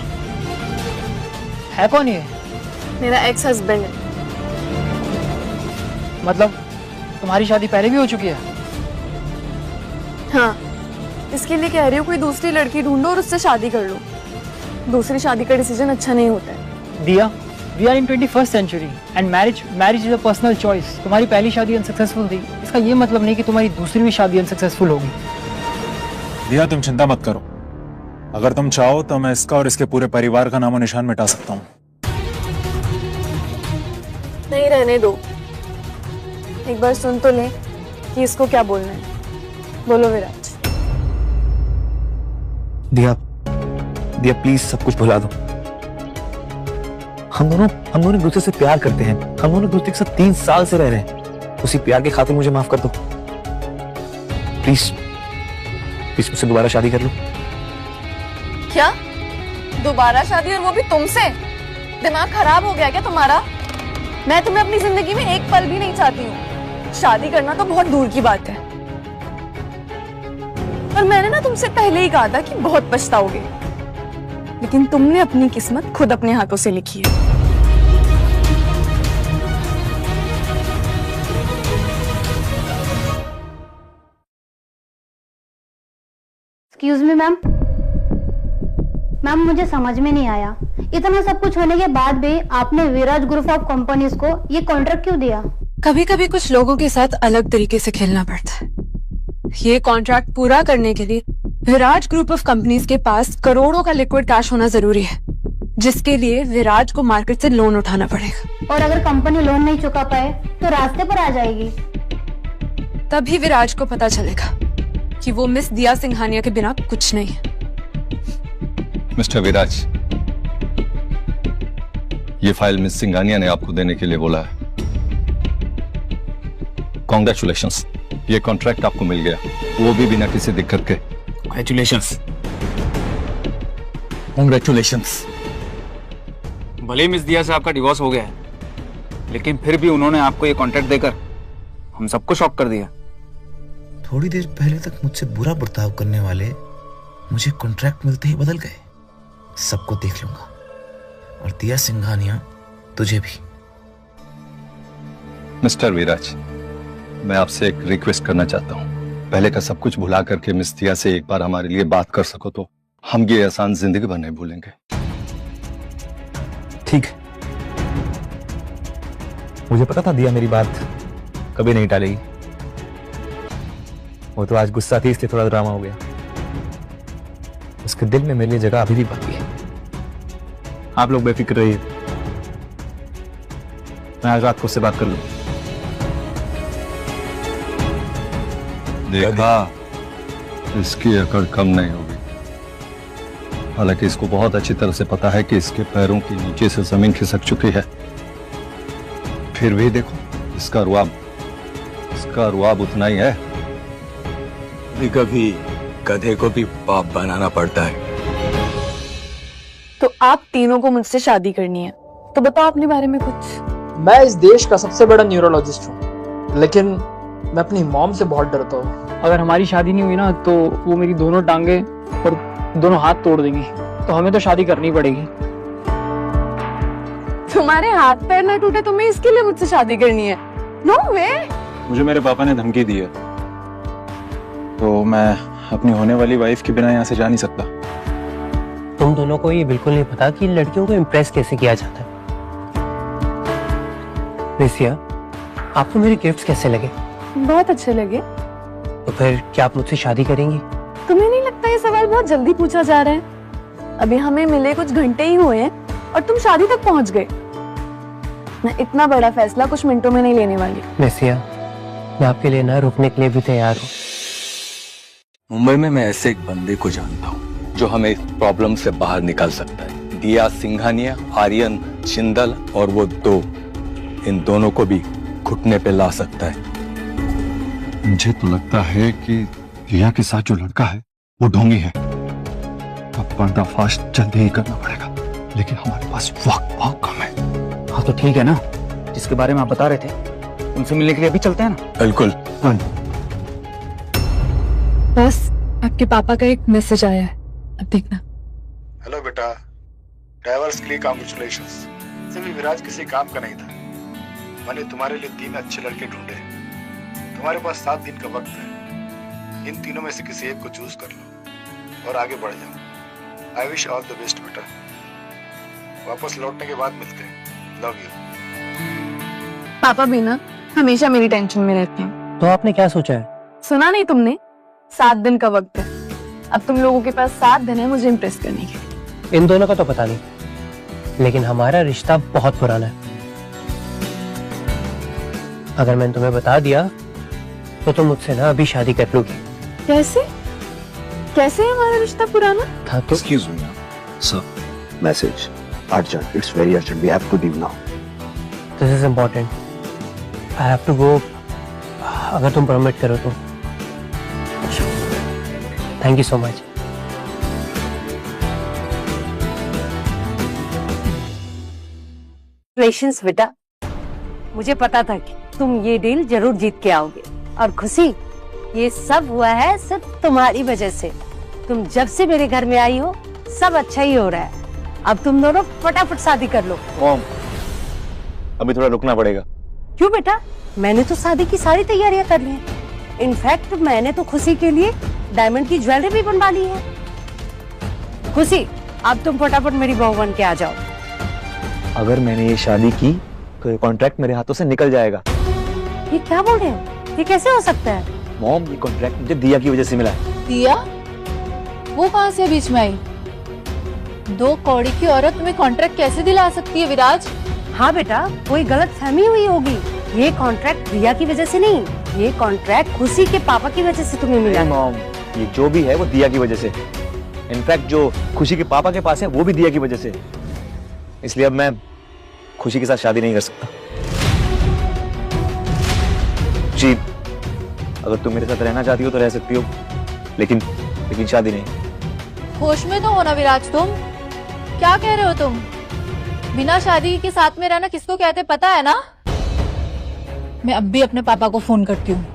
है कौन ये? मेरा एक्स हस्बैंड है। मतलब तुम्हारी शादी पहले भी हो चुकी है? हाँ, इसके लिए कह रही हूँ कोई दूसरी लड़की ढूंढो और उससे शादी कर लो। दूसरी शादी का डिसीजन अच्छा नहीं होता है। Diya, we are in 21st century and marriage is a personal choice. तुम्हारी पहली शादी अनसक्सेसफुल थी, इसका ये मतलब नहीं कि तुम्हारी दूसरी भी शादी अनसक्सेसफुल होगी। दिया, तुम चिंता मत करो। अगर तुम चाहो तो मैं इसका और इसके पूरे परिवार का नामो निशान मिटा सकता हूँ। नहीं, रहने दो। एक बार सुन तो ले कि इसको क्या बोलना है। बोलो विराज। दिया प्लीज सब कुछ भुला दो। हम दोनों एक दूसरे से प्यार करते हैं। हम दोनों एक दूसरे के साथ 3 साल से रह रहे हैं। उसी प्यार के खातिर मुझे माफ कर दो प्लीज। मुझसे दोबारा शादी कर लो। क्या? दोबारा शादी, और वो भी तुमसे? दिमाग खराब हो गया क्या तुम्हारा? मैं तुम्हें अपनी जिंदगी में एक पल भी नहीं चाहती हूँ। शादी करना तो बहुत दूर की बात है। और मैंने ना तुमसे पहले ही कहा था कि बहुत पछताओगे, लेकिन तुमने अपनी किस्मत खुद अपने हाथों से लिखी है। एक्सक्यूज मी मैम, मुझे समझ में नहीं आया, इतना सब कुछ होने के बाद भी आपने विराज ग्रुप ऑफ कंपनीज को ये कॉन्ट्रैक्ट क्यों दिया? कभी कभी कुछ लोगों के साथ अलग तरीके से खेलना पड़ता है। ये कॉन्ट्रैक्ट पूरा करने के लिए विराज ग्रुप ऑफ कंपनीज के पास करोड़ों का लिक्विड कैश होना जरूरी है, जिसके लिए विराज को मार्केट से लोन उठाना पड़ेगा। और अगर कंपनी लोन नहीं चुका पाए तो रास्ते पर आ जाएगी। तभी विराज को पता चलेगा कि वो मिस दिया सिंघानिया के बिना कुछ नहीं है। मिस्टर विराज, ये फाइल मिस सिंघानिया ने आपको देने के लिए बोला है। कॉन्ग्रेचुलेशंस, ये कॉन्ट्रैक्ट आपको मिल गया, वो भी बिना किसी दिक्कत के। कॉन्ग्रेचुलेशंस। कॉन्ग्रेचुलेशंस। भले ही मिस दिया से आपका डिवोर्स हो गया है, लेकिन फिर भी उन्होंने आपको ये कॉन्ट्रैक्ट देकर हम सबको शॉक कर दिया। थोड़ी देर पहले तक मुझसे बुरा बर्ताव करने वाले मुझे कॉन्ट्रैक्ट मिलते ही बदल गए। सबको देख लूंगा, और दिया सिंघानिया तुझे भी। मिस्टर विराज, मैं आपसे एक रिक्वेस्ट करना चाहता हूँ। पहले का सब कुछ भुला करके मिस दिया से एक बार हमारे लिए बात कर सको तो हम ये एहसान जिंदगी भर नहीं भूलेंगे। ठीक, मुझे पता था दिया मेरी बात कभी नहीं टालेगी। वो तो आज गुस्सा थी इसलिए थोड़ा ड्रामा हो गया। उसके दिल में मेरे लिए जगह अभी भी बाकी है। आप लोग बेफिक्र रहिए, मैं आज रात को उससे बात कर लूं। देखा, इसकी अकड़ कम नहीं होगी। हालांकि इसको बहुत अच्छी तरह से पता है कि इसके पैरों के नीचे से जमीन खिसक चुकी है, फिर भी देखो इसका रुआब उतना ही है। कभी गधे को भी बाप बनाना पड़ता है। तो आप तीनों को मुझसे शादी करनी है, तो बताओ अपने बारे में कुछ। मैं इस देश का सबसे बड़ा न्यूरोलॉजिस्ट हूँ, लेकिन मैं अपनी मॉम से बहुत डरता हूँ। अगर हमारी शादी नहीं हुई ना तो वो मेरी दोनों टांगे और दोनों हाथ तोड़ देंगी, तो हमें तो शादी करनी पड़ेगी। तुम्हारे हाथ पैर ना टूटे तुम्हें इसके लिए मुझसे शादी करनी है? नो वे। मुझे मेरे पापा ने धमकी दी है, तो मैं अपनी होने वाली वाइफ के बिना यहाँ से जा नहीं सकता। तुम दोनों को ये बिल्कुल नहीं पता कि लड़कियों को इम्प्रेस कैसे किया जाता है। रेसिया, आपको मेरे गिफ्ट्स कैसे लगे? बहुत अच्छे लगे। तो फिर क्या आप मुझसे शादी करेंगी? तुम्हें नहीं लगता ये सवाल बहुत जल्दी पूछा जा रहा है? अभी हमें मिले कुछ घंटे ही हुए हैं और तुम शादी तक पहुंच गए। मैं इतना बड़ा फैसला कुछ मिनटों में नहीं लेने वाली। रेसिया, मैं आपके लिए ना रुकने के लिए भी तैयार हूँ। मुंबई में मैं ऐसे एक बंदे को जानता हूँ जो हमें इस प्रॉब्लम से बाहर निकाल सकता है। दिया सिंघानिया, आर्यन जिंदल और वो दो, इन दोनों को भी घुटने पे ला सकता है। मुझे तो लगता है कि दिया के साथ जो लड़का है वो ढोंगी है। अब पर्दाफाश जल्दी ही करना पड़ेगा, लेकिन हमारे पास वक्त बहुत कम है। हाँ तो ठीक है ना, जिसके बारे में आप बता रहे थे, उनसे मिलने के लिए अभी चलते हैं ना? बिल्कुल। बस आपके पापा का एक मैसेज आया है, अब देखना। हेलो बेटा, ड्राइवर्स के लिए कांग्रेचुलेशंस। सिर्फ विराज किसी काम का नहीं था, मैंने तुम्हारे लिए 3 अच्छे लड़के ढूंढे। तुम्हारे पास 7 दिन का वक्त है, इन तीनों में से किसी एक को चूज कर लो और आगे बढ़ जाओ। I wish all the best बेटा। वापस लौटने के बाद मिलते हैं। Love you. पापा भी ना हमेशा मेरी टेंशन में रहते हैं। तो आपने क्या सोचा है? सुना नहीं तुमने? 7 दिन का वक्त है। अब तुम लोगों के पास 7 दिन है मुझे इम्प्रेस करने के। इन दोनों का तो पता नहीं, लेकिन हमारा रिश्ता बहुत पुराना है। अगर मैंने तुम्हें बता दिया तो तुम मुझसे ना अभी शादी कर लोगी। कैसे? कैसे है हमारा रिश्ता पुराना? था तो। Excuse me, sir. Message. Urgent. It's very urgent. We have to leave now. This is important. I have to go. अगर तुम परमिट करो तो। Thank you so much. Congratulations बेटा, मुझे पता था कि तुम ये डील जरूर जीत के आओगे। और खुशी, ये सब हुआ है सिर्फ तुम्हारी वजह से। तुम जब से मेरे घर में आई हो सब अच्छा ही हो रहा है। अब तुम दोनों फटाफट शादी कर लो। मॉम, अभी थोड़ा रुकना पड़ेगा। क्यों बेटा? मैंने तो शादी की सारी तैयारियां कर ली हैं। इनफैक्ट मैंने तो खुशी के लिए डायमंड की ज्वेलरी भी बनवा ली है। खुशी, अब तुम फटाफट मेरी बहू बन के आ जाओ। अगर मैंने ये शादी की तो ये कॉन्ट्रैक्ट मेरे हाथों से निकल जाएगा। ये क्या बोल रहे हो? ये कैसे हो सकता है? मॉम, ये कॉन्ट्रैक्ट मुझे दिया की वजह से मिला है। दिया? वो कहाँ से बीच में आई? 2 कौड़ी की औरत तुम्हें कॉन्ट्रैक्ट कैसे दिला सकती है विराज? हाँ बेटा, कोई गलत फहमी हुई होगी। ये कॉन्ट्रैक्ट दिया की वजह से नहीं, ये कॉन्ट्रैक्ट खुशी के पापा की वजह से तुम्हें मिला। मॉम, ये जो भी है वो दिया की वजह से। इनफैक्ट जो खुशी के पापा के पास है वो भी दिया की वजह से। इसलिए अब मैं खुशी के साथ शादी नहीं कर सकता। जी, अगर तुम मेरे साथ रहना चाहती हो तो रह सकती हो, लेकिन शादी नहीं। होश में तो हो ना विराज, तुम क्या कह रहे हो? तुम बिना शादी के साथ में रहना किसको कहते पता है ना? मैं अब भी अपने पापा को फोन करती हूँ।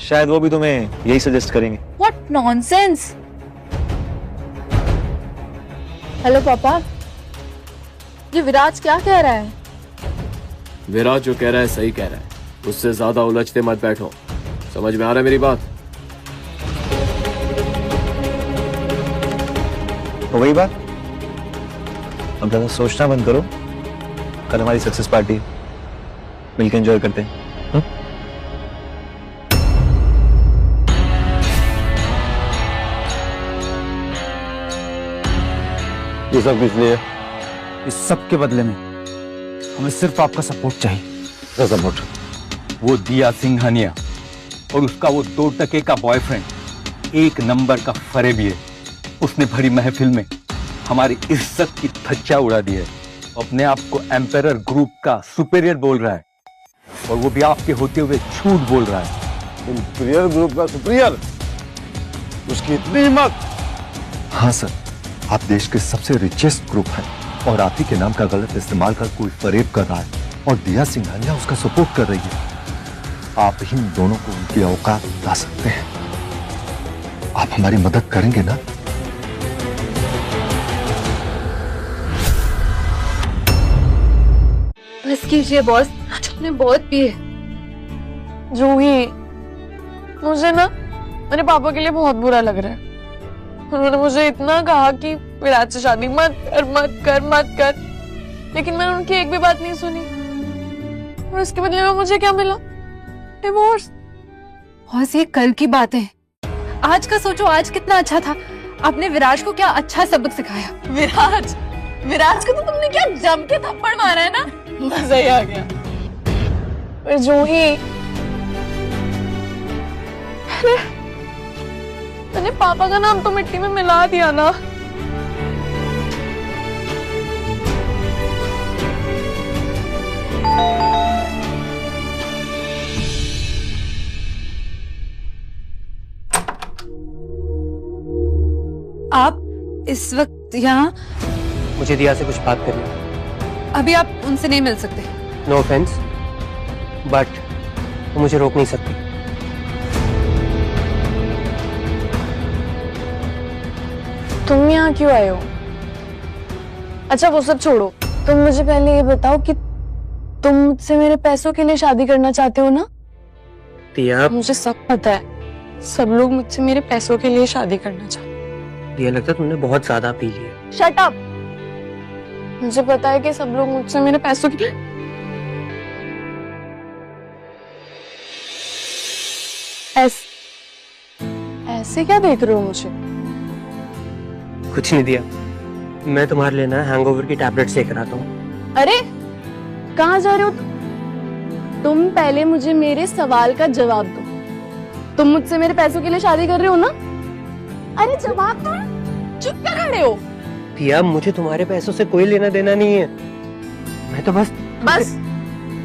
शायद वो भी तुम्हें यही सजेस्ट करेंगे। What nonsense! हेलो पापा, ये विराज क्या कह रहा है? विराज जो कह रहा है सही कह रहा है, उससे ज्यादा उलझते मत बैठो। समझ में आ रहा है मेरी बात? तो वही बात, अब ज्यादा सोचना बंद करो। कल हमारी सक्सेस पार्टी, मिलकर एंजॉय करते हैं। ये सब किस लिए? इस सब के बदले में हमें सिर्फ आपका सपोर्ट चाहिए। सपोर्ट? वो दिया सिंघानिया और उसका वो 2 टके का बॉयफ्रेंड 1 नंबर का फरेबी है। उसने भरी महफिल में हमारी इज्जत की धज्जा उड़ा दी है। अपने आप को एम्पायर ग्रुप का सुपीरियर बोल रहा है, और वो भी आपके होते हुए झूठ बोल रहा है। इंपीरियल ग्रुप का सुपीरियर? उसकी इतनी हिम्मत? हाँ सर, आप देश के सबसे रिचेस्ट ग्रुप हैं और आप ही के नाम का गलत इस्तेमाल कर कोई फरेब कर रहा है और दिया सिंघानिया उसका सपोर्ट कर रही है। आप ही दोनों को उनकी औकात बता सकते हैं। आप हमारी मदद करेंगे ना? बस कीजिए बॉस, आज हमने बहुत पिए। जूही, मुझे ना मेरे पापा के लिए बहुत बुरा लग रहा है। उन्होंने मुझे इतना कहा कि विराज से शादी मत कर, मत कर, मत कर, लेकिन मैंने उनकी एक भी बात नहीं सुनी। और इसके बदले में मुझे क्या मिला? डिवोर्स। बॉस, ये कल की बात है, आज का सोचो। आज कितना अच्छा था, आपने विराज को क्या अच्छा सबक सिखाया। विराज को तो तुमने क्या जम के थप्पड़ मारा है ना, मजा ही आ गया। पर जूही, मैंने पापा का नाम तो मिट्टी में मिला दिया ना। आप इस वक्त यहाँ? मुझे दिया से कुछ बात करनी है। अभी आप उनसे नहीं मिल सकते। नो ऑफेंस, बट वो मुझे रोक नहीं सकती। तुम यहाँ क्यों आए हो? अच्छा वो सब छोड़ो, तुम मुझे पहले ये बताओ कि तुम मुझसे मेरे पैसों के लिए शादी करना चाहते हो ना? दिया, मुझे सब पता है, सब लोग मुझसे मेरे पैसों के लिए शादी करना चाहते हैं। ये लगता है तुमने बहुत ज्यादा पी लिया। Shut up! मुझे पता है कि सब लोग मुझसे मेरे पैसों के लिए। ऐसे क्या देख रहे हो मुझे? कुछ नहीं दिया, मैं तुम्हारे लिए ना हैंगओवर की टैबलेट्स लेकर आता हूँ। अरे कहाँ जा रहे हो तुम? पहले मुझे मेरे सवाल का जवाब दो। तुम मुझसे मेरे पैसों के लिए शादी कर रहे हो ना? अरे जवाब दो। चुप क्या खड़े हो? दिया, मुझे तुम्हारे पैसों से कोई लेना देना नहीं है। मैं तो बस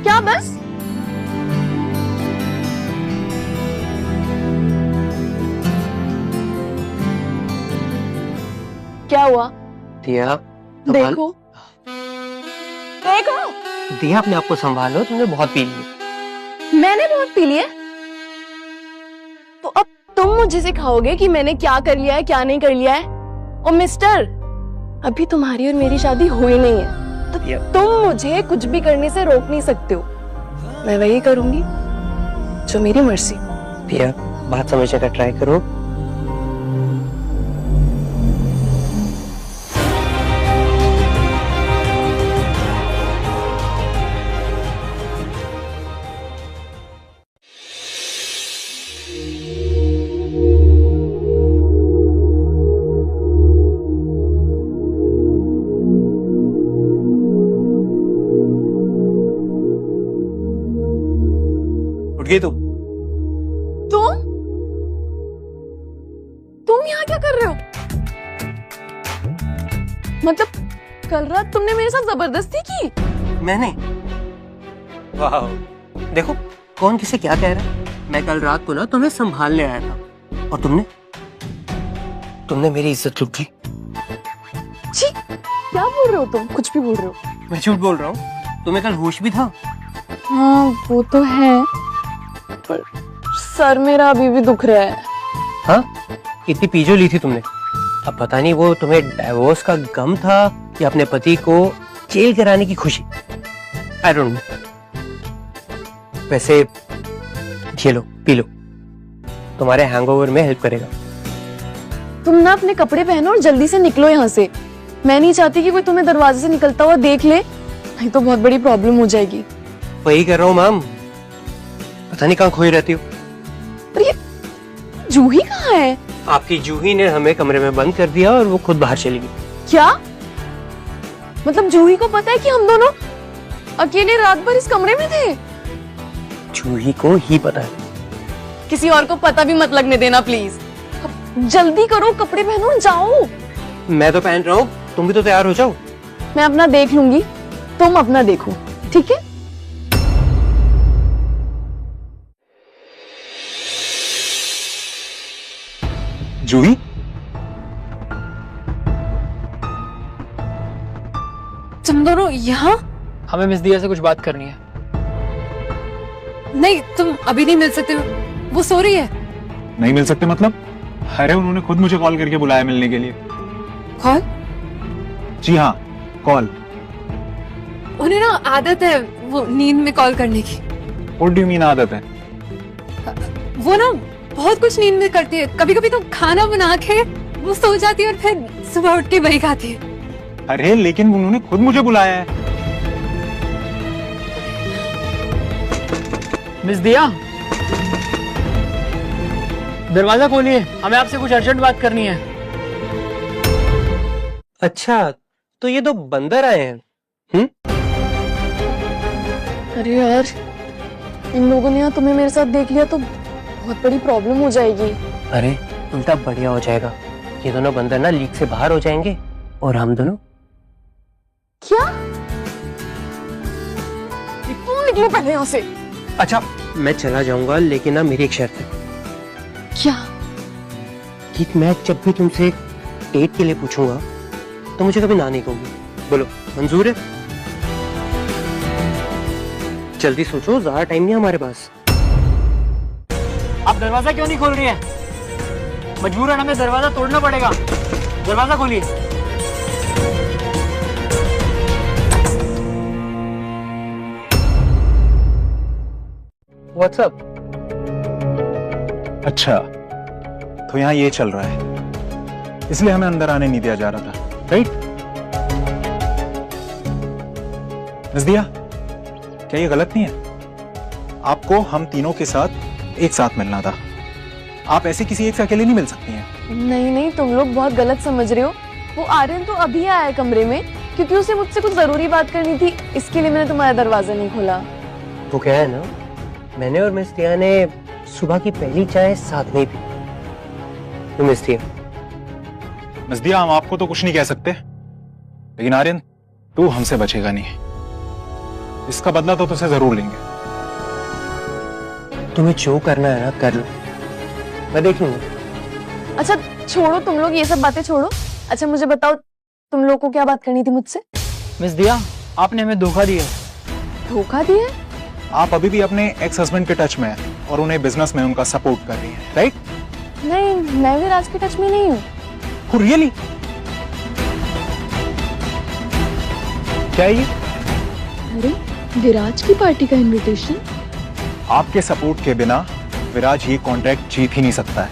क्या बस? क्या हुआ? दिया, देखो दिया, अपने आप को संभालो, तुमने बहुत पी लिया। मैंने बहुत पी लिया? तो अब तुम मुझे सिखाओगे कि मैंने क्या कर लिया है, क्या नहीं कर लिया है? और मिस्टर, अभी तुम्हारी और मेरी शादी हुई नहीं है, तो तुम मुझे कुछ भी करने से रोक नहीं सकते हो। मैं वही करूंगी जो मेरी मर्जी। दिया, बात समझने का ट्राई करो, गई तुम? तुम यहाँ क्या कर रहे हो? मतलब कल रात तुमने मेरे साथ जबरदस्ती की? मैंने? वाह, देखो कौन किसे क्या कह रहा है। मैं कल रात को ना तुम्हें संभालने आया था और तुमने मेरी इज्जत लूट ली। छी, क्या बोल रहे हो तुम? कुछ भी बोल रहे हो। मैं झूठ बोल रहा हूँ? तुम्हें कल होश भी था? हाँ वो तो है, पर सर मेरा अभी भी दुख रहा है। हाँ, इतनी पीजो ली थी तुमने। अब पता नहीं वो तुम्हें डाइवोर्स का गम था या अपने पति को जेल कराने की खुशी। I don't know. वैसे ये लो, पी लो, तुम्हारे हैंगओवर में हेल्प करेगा। तुम ना अपने कपड़े पहनो और जल्दी से निकलो यहाँ से। मैं नहीं चाहती कि कोई तुम्हें दरवाजे से निकलता हुआ देख ले, नहीं तो बहुत बड़ी प्रॉब्लम हो जाएगी। वही कर रहा हूँ मैम, पता नहीं कहाँ खोई रहती हो। पर ये जूही कहाँ है? आपकी जूही ने हमें कमरे में बंद कर दिया और वो खुद बाहर चली गई। क्या मतलब जूही को पता है कि हम दोनों अकेले रात भर इस कमरे में थे? जूही को ही पता है। किसी और को पता भी मत लगने देना प्लीज। जल्दी करो, कपड़े पहनो और जाओ। मैं तो पहन रहा हूँ, तुम भी तो तैयार हो जाओ। मैं अपना देख लूंगी, तुम अपना देखो, ठीक है? जूही, तुम दोनों यहाँ? हमें मिस दिया से कुछ बात करनी है। नहीं, तुम अभी नहीं मिल सकते हो, वो सो रही है। नहीं मिल सकते मतलब? अरे उन्होंने खुद मुझे कॉल करके बुलाया मिलने के लिए। कॉल? जी हाँ, कॉल। उन्हें ना आदत है वो नींद में कॉल करने की। What do you mean आदत है? वो ना बहुत कुछ नींद में करती है। कभी कभी तो खाना बना के वो सो जाती है और फिर सुबह उठ के वही खाती है। अरे लेकिन उन्होंने खुद मुझे बुलाया है। मिस दिया, दरवाजा खोलिए, हमें आपसे कुछ अर्जेंट बात करनी है। अच्छा, तो ये दो बंदर आए हैं? अरे यार, इन लोगों ने यहाँ तुम्हें मेरे साथ देख लिया तो बहुत बड़ी प्रॉब्लम हो जाएगी। अरे उल्टा बढ़िया हो जाएगा। ये दोनों बंदर ना लीक से बाहर हो जाएंगे और हम दोनों। क्या? तुम निकलो पहले यहाँ से। अच्छा, मैं चला जाऊंगा लेकिन ना मेरी एक शर्त है। क्या? कि मैं जब भी तुमसे डेट के लिए पूछूंगा तो मुझे कभी ना नहीं कहोगी। बोलो, मंजूर है? जल्दी सोचो, ज्यादा टाइम नहीं हमारे पास। आप दरवाजा क्यों नहीं खोल रही है? मजबूरन हमें दरवाजा तोड़ना पड़ेगा। दरवाजा खोलिए। What's up? अच्छा, तो यहाँ ये चल रहा है, इसलिए हमें अंदर आने नहीं दिया जा रहा था, राइट? मिस दिया, क्या ये गलत नहीं है? आपको हम तीनों के साथ एक साथ मिलना था। आप ऐसे किसी एक से अकेले नहीं मिल सकती हैं। नहीं नहीं, तुम लोग बहुत गलत समझ रहे हो। वो आर्यन तो अभी आया है कमरे में क्योंकि उसे मुझसे कुछ जरूरी बात करनी थी, इसके लिए मैंने तुम्हारा दरवाजा नहीं खोला। वो क्या है ना, मैंने और मिस दिया ने सुबह की पहली चाय साथ में पी। तो मिस दिया, हम आपको तो कुछ नहीं कह सकते, लेकिन आर्यन तू हमसे बचेगा नहीं। इसका बदला तो तुझसे जरूर लेंगे। तुम्हें जो करना है ना कर लो, मैं देख लूंगा। अच्छा छोड़ो तुम लोग ये सब बातें छोड़ो। अच्छा मुझे बताओ, तुम लोग को क्या बात करनी थी मुझसे? मिस दिया, आपने हमें धोखा दिया। धोखा दिया? आप अभी भी अपने एक्स हस्बैंड के टच में हैं और उन्हें बिजनेस में उनका सपोर्ट कर रही हैं, राइट? नहीं, मैं विराज के टच में नहीं हूँ। रियली? क्या ये? अरे विराज की पार्टी का इनविटेशन? आपके सपोर्ट के बिना विराज ये कॉन्ट्रैक्ट जीत ही नहीं सकता है।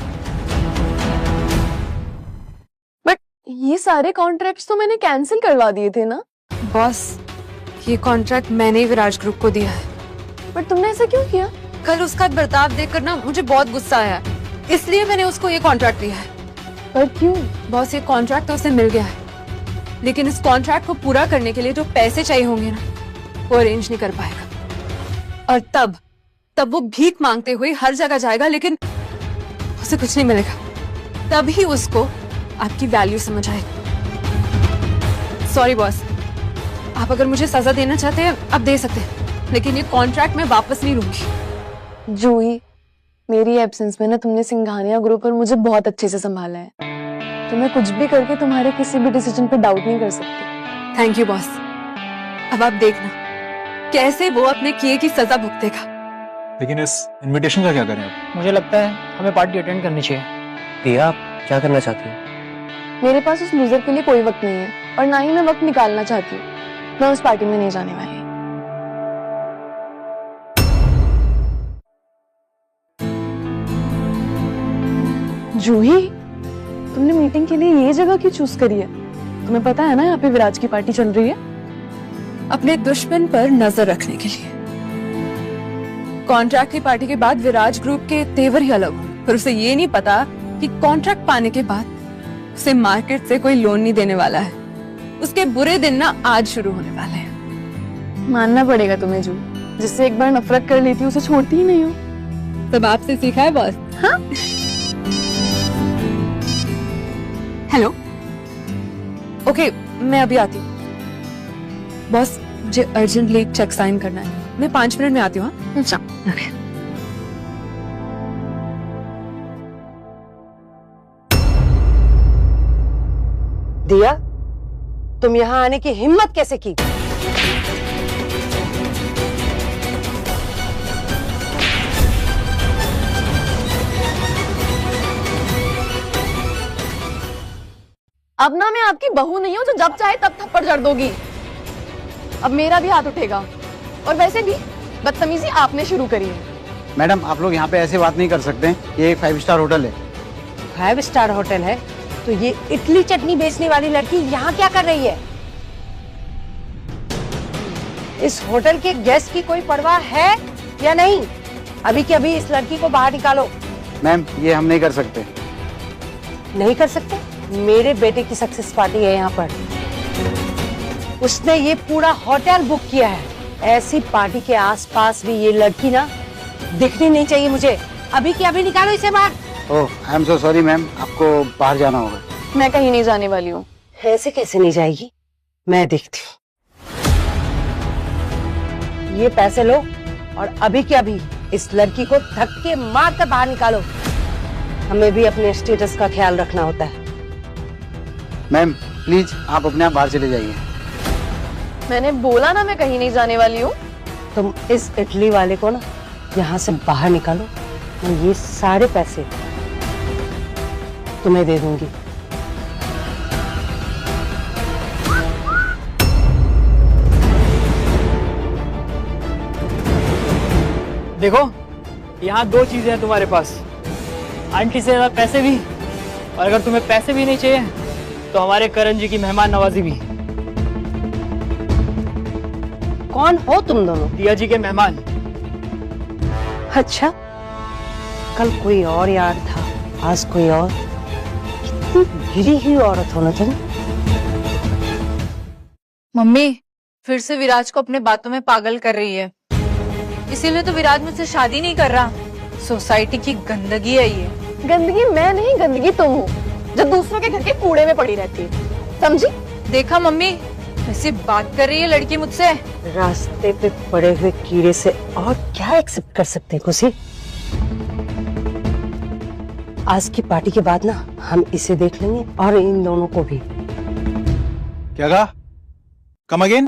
बट ये सारे कॉन्ट्रैक्ट्स तो मैंने कैंसिल करवा दिए थे ना? बॉस, ये कॉन्ट्रैक्ट मैंने ही विराज ग्रुप को दिया है। पर तुमने ऐसा क्यों किया? कल उसका बर्ताव देखकर ना मुझे बहुत गुस्सा आया, इसलिए मैंने उसको ये कॉन्ट्रैक्ट दिया है। पर क्यों? बॉस, ये कॉन्ट्रैक्ट तो उसे मिल गया है, लेकिन इस कॉन्ट्रैक्ट को पूरा करने के लिए जो पैसे चाहिए होंगे ना, वो अरेंज नहीं कर पाएगा। और तब तब वो भीख मांगते हुए हर जगह जाएगा, लेकिन उसे कुछ नहीं मिलेगा। तभी उसको आपकी वैल्यू समझ आएगी। सॉरी बॉस, आप अगर मुझे सजा देना चाहते हैं आप दे सकते हैं, लेकिन ये कॉन्ट्रैक्ट मैं वापस नहीं लूंगी। जूही, मेरी एब्सेंस में ना तुमने सिंघानिया ग्रुप पर मुझे बहुत अच्छे से संभाला है, तो मैं कुछ भी करके तुम्हारे किसी भी डिसीजन पे डाउट नहीं कर सकती। Thank you boss. अब आप देखना कैसे वो अपने किए की सजा भुगतेगा। लेकिन इस इनविटेशन का क्या करें अब? मुझे लगता है हमें पार्टी अटेंड करनी चाहिए। दिया, आप क्या करना चाहती हो? मेरे पास उस लूजर के लिए कोई वक्त नहीं है, और ना ही मैं वक्त निकालना चाहती हूँ। मैं उस पार्टी में नहीं जाने वाली। जूही, तुमने मीटिंग के लिए ये जगह क्यों चूज करी है? तुम्हें पता है ना यहाँ पे विराज की पार्टी चल रही है। अपने दुश्मन पर नजर रखने के लिए। कॉन्ट्रैक्ट की पार्टी के बाद विराज ग्रुप के तेवर ही अलग होंगे, पर उसे ये नहीं पता कि कॉन्ट्रैक्ट पाने के बाद उसे मार्केट से कोई लोन नहीं देने वाला है। उसके बुरे दिन ना आज शुरू होने वाले हैं। मानना पड़ेगा तुम्हें जू, जिससे एक बार नफरत कर लेती हूँ उसे छोड़ती ही नहीं हो। तब आपसे सीखा है बॉस। हाँ? हेलो, ओके, मैं अभी आती हूँ। बॉस, मुझे अर्जेंटली एक चेक साइन करना है, मैं 5 मिनट में आती हूँ। अच्छा, दिया, तुम यहाँ आने की हिम्मत कैसे की? अब ना मैं आपकी बहू नहीं हूँ जो जब चाहे तब थप्पड़ जड़ दोगी। अब मेरा भी हाथ उठेगा, और वैसे भी बदतमीजी आपने शुरू करी है। मैडम, आप लोग यहाँ पे ऐसे बात नहीं कर सकते। ये एक 5 स्टार होटल है। 5 स्टार होटल है तो ये इडली चटनी बेचने वाली लड़की यहाँ क्या कर रही है? इस होटल के गेस्ट की कोई परवाह है या नहीं? अभी के अभी इस लड़की को बाहर निकालो। मैम, ये हम नहीं कर सकते। नहीं कर सकते? मेरे बेटे की सक्सेस पार्टी है यहाँ पर, उसने ये पूरा होटल बुक किया है। ऐसी पार्टी के आसपास भी ये लड़की ना दिखनी नहीं चाहिए मुझे। अभी के अभी निकालो इसे बाहर। Oh, I am so sorry ma'am, आपको बाहर जाना होगा। मैं कहीं नहीं जाने वाली हूँ। ऐसे कैसे नहीं जाएगी? मैं देखती हूँ। ये पैसे लो और अभी के अभी इस लड़की को धक्के मार कर बाहर निकालो। हमें भी अपने स्टेटस का ख्याल रखना होता है। मैम प्लीज, आप अपने आप बाहर चले जाइए। मैंने बोला ना मैं कहीं नहीं जाने वाली हूँ। तुम इस इटली वाले को ना यहाँ से बाहर निकालो, मैं ये सारे पैसे तुम्हें दे दूंगी। देखो, यहाँ 2 चीजें हैं तुम्हारे पास, आंटी से ज्यादा पैसे भी, और अगर तुम्हें पैसे भी नहीं चाहिए तो हमारे करण जी की मेहमान नवाजी भी। कौन हो तुम दोनों? दिया जी के मेहमान। अच्छा, कल कोई और यार था, आज कोई और। कितनी गिरी हुई औरत हो ना तुम। मम्मी फिर से विराज को अपने बातों में पागल कर रही है, इसीलिए तो विराज मुझसे शादी नहीं कर रहा। सोसाइटी की गंदगी है ये। गंदगी मैं नहीं, गंदगी तुम हो जो दूसरों के घर के कूड़े में पड़ी रहती है, समझी? देखा मम्मी, ऐसी बात कर रही है लड़की मुझसे। रास्ते पे पड़े हुए कीड़े से और क्या एक्सेप्ट कर सकते हैं खुशी? आज की पार्टी के बाद ना हम इसे देख लेंगे और इन दोनों को भी। क्या कहा? Come again?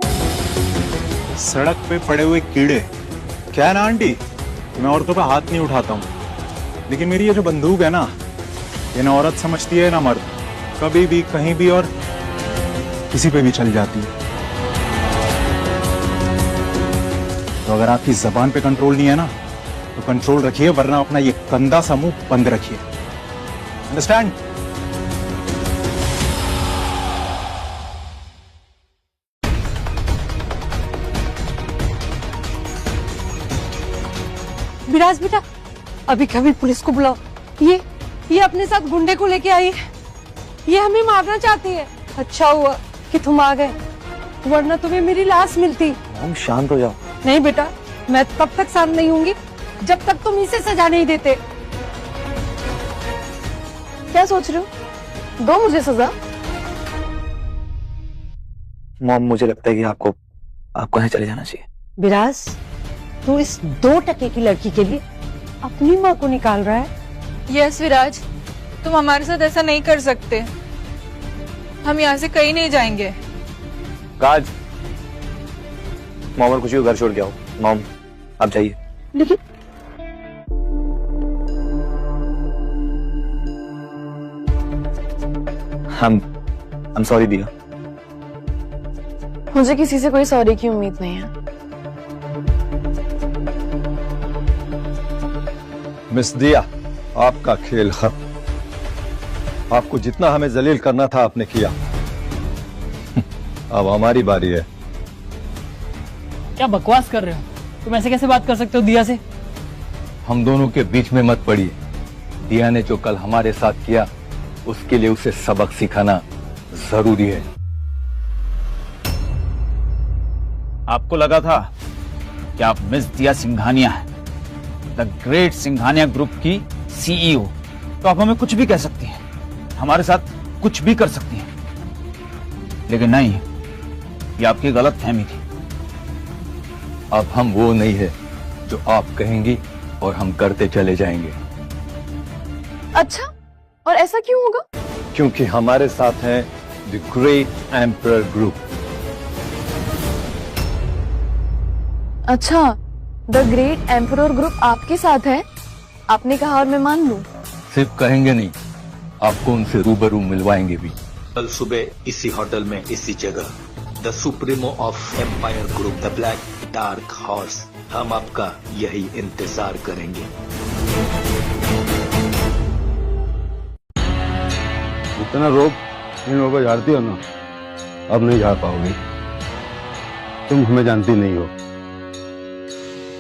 सड़क पे पड़े हुए कीड़े? क्या है ना आंटी, मैं औरतों पे हाथ नहीं उठाता हूँ, लेकिन मेरी ये जो बंदूक है ना, ये ना औरत समझती है ना मर्द, कभी भी कहीं भी और किसी पे भी चल जाती है। तो अगर आपकी जबान पे कंट्रोल नहीं है ना, तो कंट्रोल रखिए, वरना अपना ये गंदा सा मुंह बंद रखिए। अंडरस्टैंड? विराज बेटा, अभी कभी पुलिस को बुलाओ। ये अपने साथ गुंडे को लेके आई है, ये हमें मारना चाहती है। अच्छा हुआ कि तुम आ गए, वरना तुम्हें मेरी लाश मिलती। हम शांत हो जाओ। नहीं बेटा, मैं तब तक शांत नहीं होंगी जब तक तुम इसे सजा नहीं देते। क्या सोच रहे हो? दो मुझे सजा। मॉम, मुझे लगता है कि आपको यहाँ चले जाना चाहिए। विराज, तू इस 2% की लड़की के लिए अपनी माँ को निकाल रहा है? यस विराज, तुम हमारे साथ ऐसा नहीं कर सकते। हम यहाँ से कहीं नहीं जाएंगे। राज, मॉम और खुशी को घर छोड़ के आओ। मॉम, आप जाइए। लेकिन I'm sorry दिया। मुझे किसी से कोई सॉरी की उम्मीद नहीं है। मिस दिया, आपका खेल खत्म। आपको जितना हमें जलील करना था आपने किया। अब हमारी बारी है। क्या बकवास कर रहे हो? तुम ऐसे कैसे बात कर सकते हो दिया से? हम दोनों के बीच में मत पड़िए। दिया ने जो कल हमारे साथ किया, उसके लिए उसे सबक सिखाना जरूरी है। आपको लगा था कि आप मिस दिया सिंघानिया है, द ग्रेट सिंघानिया ग्रुप की सीईओ, तो आप हमें कुछ भी कह सकती हैं, हमारे साथ कुछ भी कर सकती हैं। लेकिन नहीं, ये आपकी गलत फहमी थी। अब हम वो नहीं है जो आप कहेंगी और हम करते चले जाएंगे। अच्छा, और ऐसा क्यों होगा? क्योंकि हमारे साथ है द ग्रेट एम्परर ग्रुप। अच्छा, द ग्रेट एम्परर ग्रुप आपके साथ है? आपने कहा और मैं मान लूं? सिर्फ कहेंगे नहीं, आपको उनसे रूबरू मिलवाएंगे भी। कल सुबह इसी होटल में इसी जगह the supremo of Empire Group, the black dark horse, हम आपका यही इंतजार करेंगे। इतना रोक इन लोगों को झाड़ती हो ना, अब नहीं झाड़ पाओगी। तुम हमें जानती नहीं हो,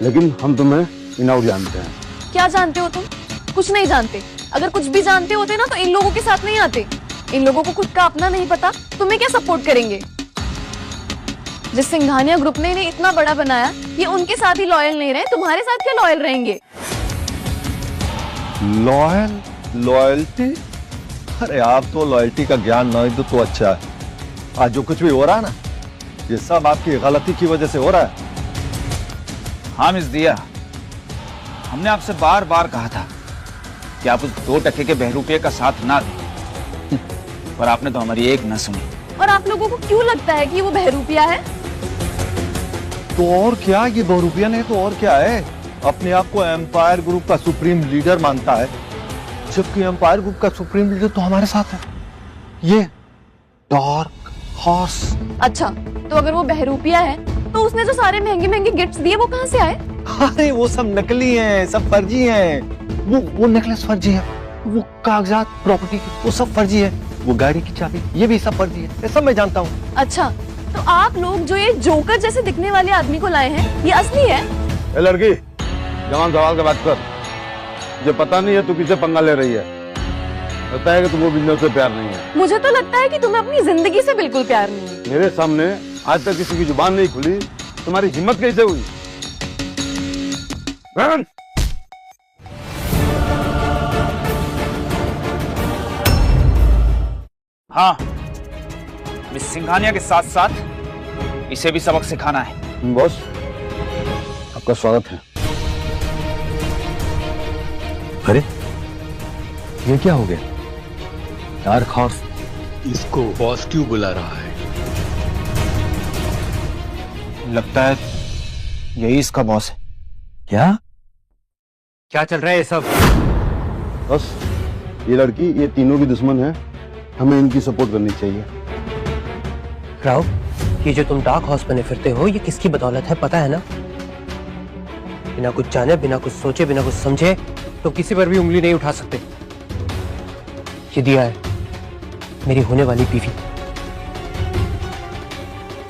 लेकिन हम तुम्हें इन आउट जानते हैं। क्या जानते हो तुम? कुछ नहीं जानते। अगर कुछ भी जानते होते ना तो इन लोगों के साथ नहीं आते। इन लोगों को खुद का अपना नहीं पता, तुम्हें क्या सपोर्ट करेंगे? जिस सिंघानिया ग्रुप ने इन्हें इतना बड़ा बनाया, ये उनके साथ ही लॉयल नहीं रहे, तुम्हारे साथ क्या लॉयल रहेंगे? लॉयल्टी? अरे आप तो लॉयल्टी का ज्ञान नहीं दो तो अच्छा है। आज जो कुछ भी हो रहा है ना, ये सब आपकी गलती की वजह से हो रहा है। हाँ मिस दिया, हमने आपसे बार बार कहा था कि आप उस 2% के बहरूपिये का साथ ना दें, पर आपने तो हमारी एक न सुनी। और आप लोगों को क्यों लगता है कि वो बहरूपिया है? तो और क्या, ये बहरूपिया नहीं तो और क्या है? अपने आप को एम्पायर ग्रुप का सुप्रीम लीडर मानता है, जबकि एम्पायर ग्रुप का सुप्रीम लीडर तो हमारे साथ है, ये डार्क हॉर्स। अच्छा, तो अगर वो बहरूपिया है तो उसने जो सारे महंगे महंगे गिफ्ट्स दिए वो कहाँ से आए? अरे वो सब नकली हैं, सब फर्जी हैं। वो नेकलेस फर्जी है, वो कागजात प्रॉपर्टी वो सब फर्जी है, वो गाड़ी की चाबी ये भी सब फर्जी है, ये सब मैं जानता हूँ। अच्छा, तो आप लोग जो ये जोकर जैसे दिखने वाले आदमी को लाए हैं, ये असली है? ए लड़की, जवान सवाल का बात कर। मुझे पता नहीं है तू किसे पंगा ले रही है। पता है कि तुमको बिजनेस से प्यार नहीं है। मुझे तो लगता है कि तुम्हें अपनी जिंदगी से बिल्कुल प्यार नहीं है। मेरे सामने आज तक किसी की जुबान नहीं खुली, तुम्हारी हिम्मत कैसे हुई? हाँ, मिस सिंघानिया के साथ साथ इसे भी सबक सिखाना है। बॉस, आपका स्वागत है। अरे ये क्या हो गया? डार्क हॉर्स इसको बॉस क्यों बुला रहा है? लगता है यही इसका बॉस है। क्या चल रहा है ये सब? बस ये लड़की, ये तीनों की दुश्मन है, हमें इनकी सपोर्ट करनी चाहिए। राव, ये जो तुम डार्क हॉर्स बने फिरते हो, ये किसकी बदौलत है पता है ना? बिना कुछ जाने, बिना कुछ सोचे, बिना कुछ समझे तो किसी पर भी उंगली नहीं उठा सकते। ये दिया है मेरी होने वाली बीवी।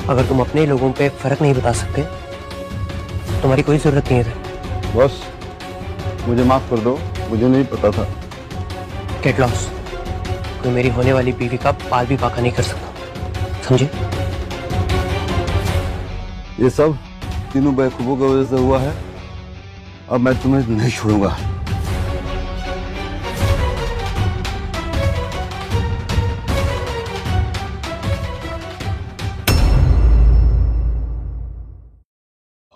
अगर तुम अपने लोगों पे फर्क नहीं बता सकते, तुम्हारी कोई जरूरत नहीं है। बॉस, मुझे माफ कर दो, मुझे नहीं पता था। Get lost. कोई मेरी होने वाली बीवी का बाल भी बाका नहीं कर सकता, समझे? ये सब तीनों बेवकूफों की वजह से हुआ है, अब मैं तुम्हें नहीं छोड़ूंगा।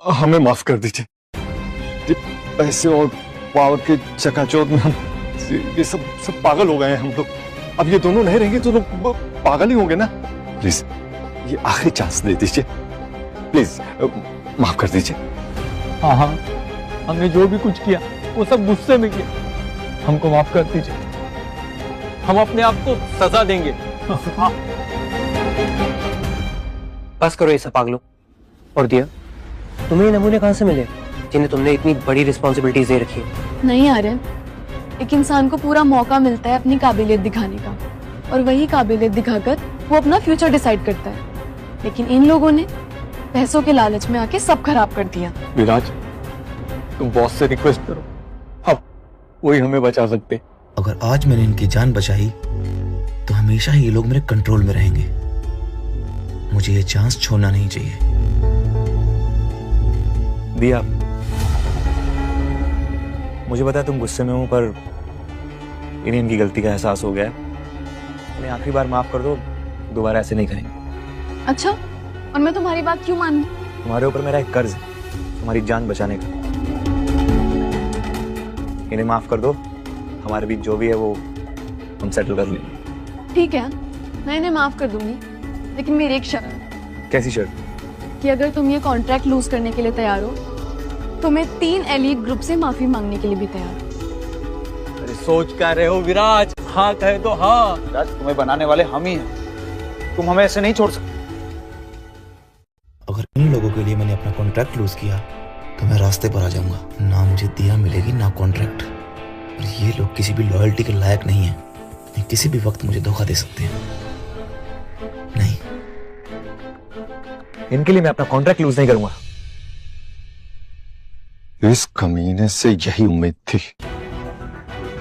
हमें माफ कर दीजिए। ये पैसे और पावर के चकाचौंध में हम ये सब पागल हो गए हैं हम लोग। अब ये दोनों नहीं रहेंगे तो लोग पागल ही होंगे ना। प्लीज ये आखिरी चांस दे दीजिए, प्लीज माफ कर दीजिए। हाँ हाँ, हमने जो भी कुछ किया वो सब गुस्से में किया, हमको माफ कर दीजिए। हम अपने आप को सजा देंगे। बस करो ये सब पागलों। और दिया, तुम्हें ये नमूने कहाँ से मिले जिन्हें तुमने इतनी बड़ी रिस्पॉन्सिबिलिटीज दे रखी है? नहीं आर्यन, एक इंसान को पूरा मौका मिलता है अपनी काबिलियत दिखाने का, और वही काबिलियत दिखाकर वो अपना फ्यूचर डिसाइड करता है। लेकिन इन लोगों ने पैसों के लालच में आके सब खराब कर दिया। विराज, तुम बॉस से रिक्वेस्ट करो, अब वही हमें बचा सकते। अगर आज मैंने इनकी जान बचाई तो हमेशा ही ये लोग मेरे कंट्रोल में रहेंगे। मुझे ये चांस छोड़ना नहीं चाहिए। दिया, मुझे पता है तुम गुस्से में हो, पर इन्हें इनकी गलती का एहसास हो गया है। उन्हें आखिरी बार माफ कर दो, दोबारा ऐसे नहीं करेंगे। अच्छा, और मैं तुम्हारी बात क्यों मानूं? तुम्हारे ऊपर मेरा एक कर्ज है, तुम्हारी जान बचाने का। इन्हें माफ कर दो, हमारे बीच जो भी है वो हम सेटल कर लेंगे। ठीक है, मैं इन्हें माफ कर दूंगी, लेकिन मेरी एक शर्त। कैसी शर्त? कि अगर तुम ये कॉन्ट्रैक्ट लूज करने के लिए तैयार हो तो मैं 3 एलीट ग्रुप से माफी मांगने के लिए भी तैयार हूँ। अरे सोच क्या रहे हो विराज? हाँ कहे तो हाँ। विराज, तुम्हें बनाने वाले हम ही हैं, तुम हमें ऐसे नहीं छोड़ सकते। अगर इन लोगों के लिए मैंने अपना कॉन्ट्रैक्ट लूज किया तो मैं रास्ते पर आ जाऊंगा। ना मुझे दिया मिलेगी ना कॉन्ट्रैक्ट। और ये लोग किसी भी लॉयल्टी के लायक नहीं है। ये किसी भी वक्त मुझे धोखा दे सकते हैं। नहीं, इनके लिए मैं अपना कॉन्ट्रैक्ट लूज नहीं करूंगा। इस कमीने से यही उम्मीद थी।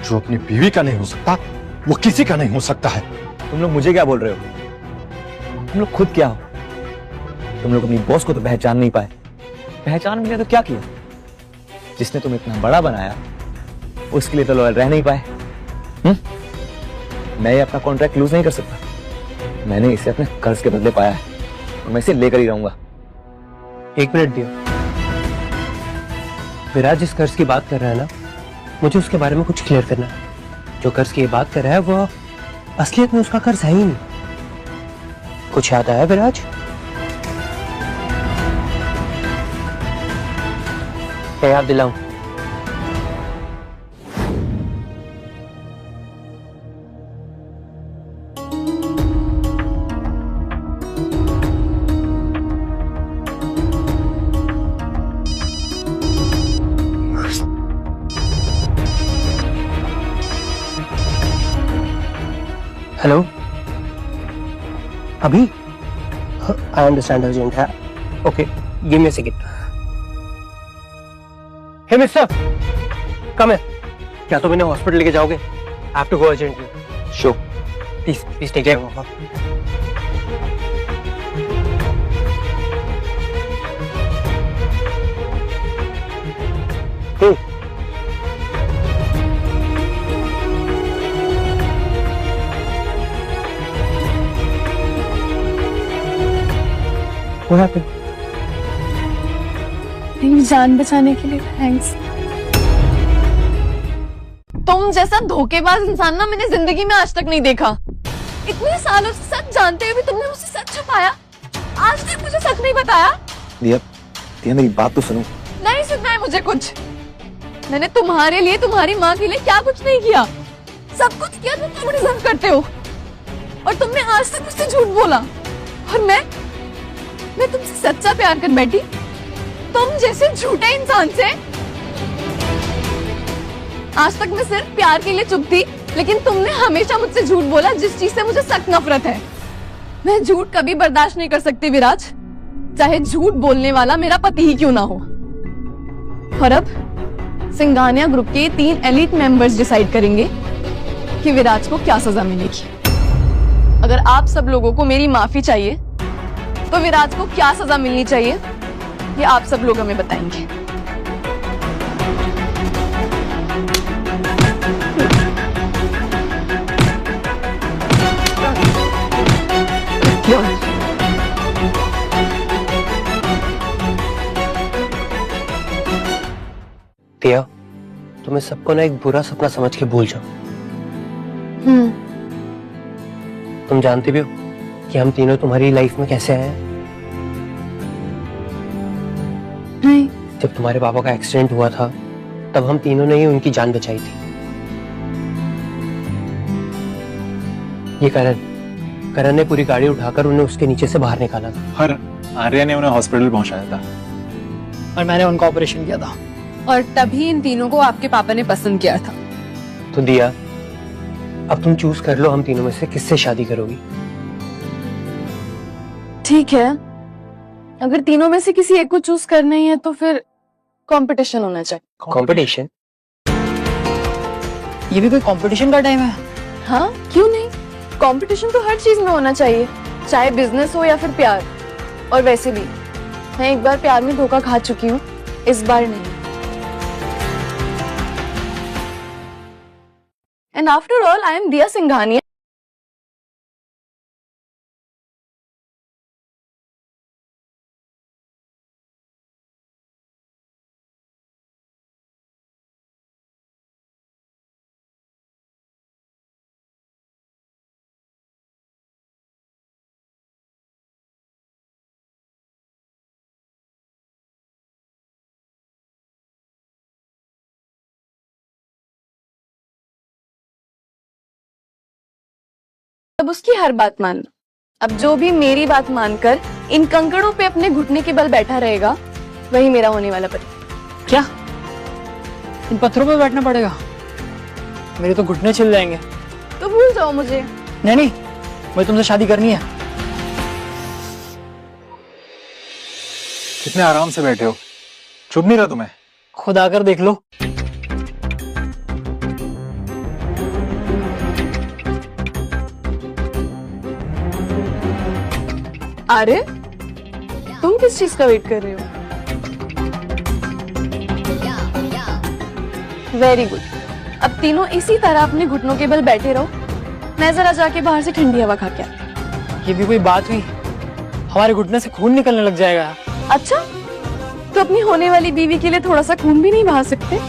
जो अपनी बीवी का नहीं हो सकता वो किसी का नहीं हो सकता है। तुम लोग मुझे क्या बोल रहे हो? तुम लोग खुद क्या हो? तुम लोग अपनी बॉस को तो पहचान नहीं पाए। पहचान मिले तो क्या किया? जिसने तुम्हें इतना बड़ा बनाया उसके लिए तो लॉयल रह नहीं पाए। मैं ये अपना कॉन्ट्रैक्ट लूज नहीं कर सकता। मैंने इसे अपने कर्ज के बदले पाया है और मैं इसे लेकर ही रहूंगा। एक मिनट दिया, विराज जिस कर्ज की बात कर रहा है ना, मुझे उसके बारे में कुछ क्लियर करना है। जो कर्ज की बात कर रहा है वो असलियत में उसका कर्ज है ही नहीं। कुछ याद आया विराज? मैं याद दिलाऊं? हेलो, अभी? आई अंडरस्टैंड अर्जेंट है। Okay, give me a second. Hey mister, come here. क्या तुम इन्हें हॉस्पिटल लेके जाओगे? I have to go urgently. Sure. Please take care of him. What happened? मेरी जान बचाने के लिए थैंक्स। तुम जैसा धोखेबाज इंसान ना मैंने जिंदगी में आज तक नहीं देखा। इतने सालों से सच जानते हुए भी तुमने मुझसे सच छुपाया। आज तक मुझे सच नहीं बताया। दिया मेरी बात तो सुनो। नहीं सुनना है मुझे कुछ। मैंने तुम्हारे लिए, तुम्हारी माँ के लिए क्या कुछ नहीं किया। सब कुछ किया जो तुम डिजर्व करते हो। और तुमने आज तक मुझसे झूठ बोला। और मैं तुमसे सच्चा प्यार कर बैठी। तुम जैसे झूठे इंसान से आज तक मैं सिर्फ प्यार के लिए चुप थी, लेकिन तुमने हमेशा मुझसे झूठ बोला जिस चीज से मुझे सख्त नफरत है। मैं झूठ कभी बर्दाश्त नहीं कर सकती विराज, चाहे झूठ बोलने वाला मेरा पति ही क्यों ना हो। और अब सिंघानिया ग्रुप के 3 एलीट मेंबर्स डिसाइड करेंगे कि विराज को क्या सजा मिलेगी। अगर आप सब लोगों को मेरी माफी चाहिए तो विराज को क्या सजा मिलनी चाहिए ये आप सब लोग हमें बताएंगे। दिया, तुम्हें सबको ना एक बुरा सपना समझ के भूल जाओ। तुम जानते भी हो कि हम तीनों तुम्हारी लाइफ में कैसे आए हैं? नहीं। जब तुम्हारे पापा का एक्सीडेंट हुआ था तब हम तीनों ने ही उनकी जान बचाई थी। ये करण ने पूरी गाड़ी उठाकर उन्हें उसके नीचे से बाहर निकाला था। और आर्या ने उन्हें हॉस्पिटल पहुंचाया था। और मैंने उनका ऑपरेशन किया था। और तभी इन तीनों को आपके पापा ने पसंद किया था। तो दिया, अब तुम चूज कर लो हम तीनों में से किससे शादी करोगी। ठीक है, अगर तीनों में से किसी एक को चूज करना ही है तो फिर कंपटीशन होना चाहिए। कंपटीशन? ये भी कोई कंपटीशन का टाइम है? हाँ, क्यों नहीं? कंपटीशन तो हर चीज में होना चाहिए, चाहे बिजनेस हो या फिर प्यार। और वैसे भी मैं एक बार प्यार में धोखा खा चुकी हूँ, इस बार नहीं। And after all I am दिया सिंघानिया। अब उसकी हर बात मानना। अब जो भी मेरी बात मानकर इन कंकड़ों पे अपने घुटने के बल बैठा रहेगा, वही मेरा होने वाला पति। क्या इन पत्थरों पे बैठना पड़ेगा? मेरे तो घुटने छिल जाएंगे। तो भूल जाओ मुझे। नहीं, मुझे तुमसे शादी करनी है। कितने आराम से बैठे हो, चुप नहीं रहा तुम्हें? खुद आकर देख लो। अरे तुम किस चीज का वेट कर रहे हो? वेरी गुड, अब तीनों इसी तरह अपने घुटनों के बल बैठे रहो। मैं जरा जाके बाहर से ठंडी हवा खा के आती। ये भी कोई बात हुई? हमारे घुटने से खून निकलने लग जाएगा। अच्छा, तो अपनी होने वाली बीवी के लिए थोड़ा सा खून भी नहीं बहा सकते?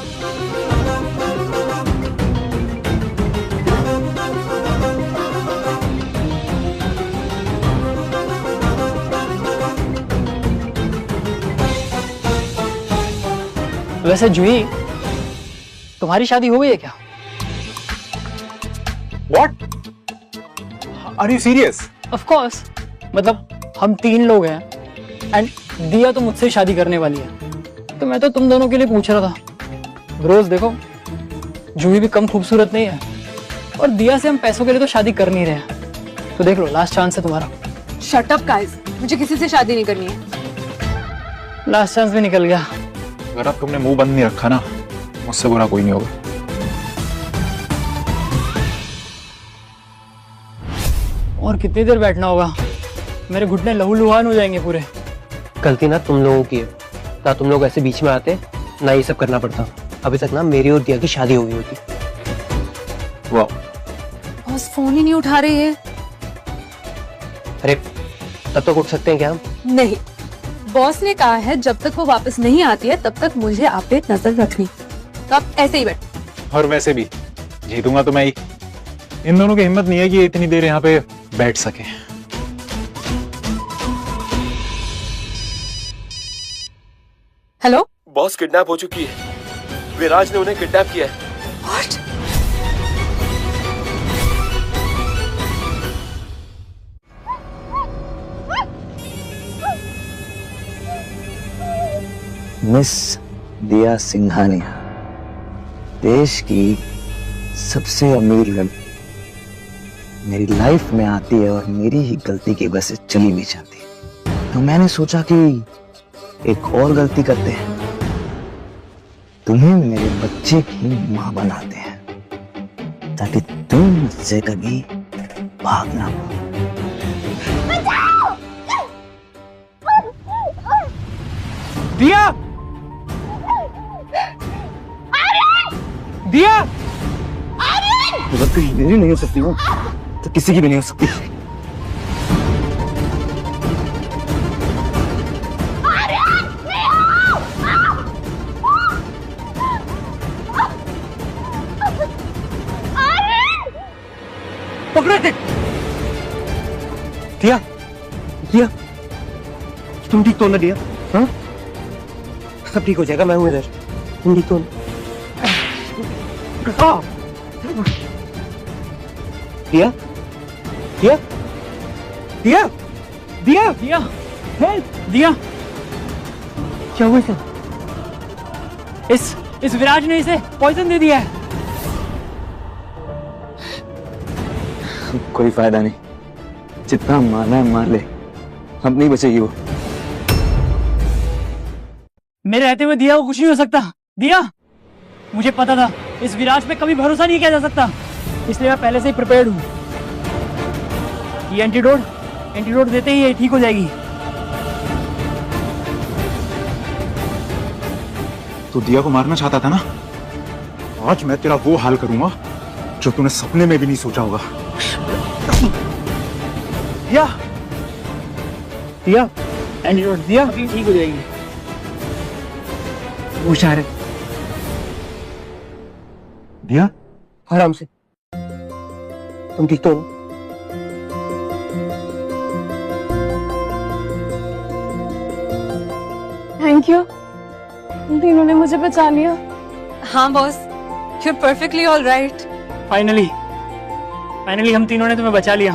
वैसे जूही, तुम्हारी शादी हो गई है क्या? What? Are you serious? Of course. मतलब हम 3 लोग हैं एंड दिया तो मुझसे शादी करने वाली है, तो मैं तो तुम दोनों के लिए पूछ रहा था। रोज देखो, जूही भी कम खूबसूरत नहीं है और दिया से हम पैसों के लिए तो शादी कर नहीं रहे हैं। तो देख लो, लास्ट चांस है तुम्हारा। शट अप गाइस, मुझे किसी से शादी नहीं करनी है। लास्ट चांस भी निकल गया। अगर अब तुमने मुंह बंद नहीं रखा ना, मुझसे बुरा कोई नहीं होगा। और कितनी देर बैठना होगा? मेरे घुटने लहूलुहान हो जाएंगे पूरे। गलती ना तुम लोगों की है, ना तुम लोग ऐसे बीच में आते, ना ये सब करना पड़ता। अभी तक ना मेरी और दिया की शादी हो गई होती। वाह, बॉस फोन ही नहीं उठा रही है। अरे तब तक उठ सकते हैं क्या हम? नहीं, बॉस ने कहा है जब तक वो वापस नहीं आती है तब तक मुझे आप पे नजर रखनी। तो आप ऐसे ही बैठ। और वैसे भी जीतूंगा तो मैं ही। इन दोनों की हिम्मत नहीं है कि इतनी देर यहाँ पे बैठ सके। हेलो बॉस, किडनैप हो चुकी है। विराज ने उन्हें किडनैप किया है। What? मिस दिया सिंघानिया, देश की सबसे अमीर लड़की, मेरी लाइफ में आती है और मेरी ही गलती की वजह से चली भी जाती है। तो मैंने सोचा कि एक और गलती करते हैं, तुम्हें मेरे बच्चे की मां बनाते हैं ताकि तुम मुझसे कभी भाग ना पाओ। दिया! दिया! अगर तुम मेरी नहीं हो सकती हो तो किसी की भी नहीं हो सकती। पकड़ो इसे। दिया, दिया, तुम ठीक तो ना दिया? हाँ? सब ठीक हो जाएगा, मैं हूं इधर। तुम ठीक तो ना? दिया, दिया, दिया, दिया, दिया, दिया, क्या हुआ इसे? इस विराज ने इसे पॉइजन दे दिया है। कोई फायदा नहीं, जितना मारना है मार ले, अब नहीं बचेगी वो। मेरे रहते हुए दिया को कुछ नहीं हो सकता। दिया, मुझे पता था इस विराज पे कभी भरोसा नहीं किया जा सकता, इसलिए मैं पहले से ही प्रिपेयर्ड हूँ। ये एंटीडोट देते ही ये ठीक हो जाएगी। तू दिया को मारना चाहता था ना? आज मैं तेरा वो हाल करूंगा जो तूने सपने में भी नहीं सोचा होगा। दिया, दिया, एंटीडोट दिया, अभी ठीक हो जाएगी। होशियार है। दिया, आराम से, तुम ठीक तो हो? थैंक यू, तुम तीनों ने मुझे बचा लिया। हाँ boss, you are perfectly all right. Finally हम तीनों ने तुम्हें बचा लिया।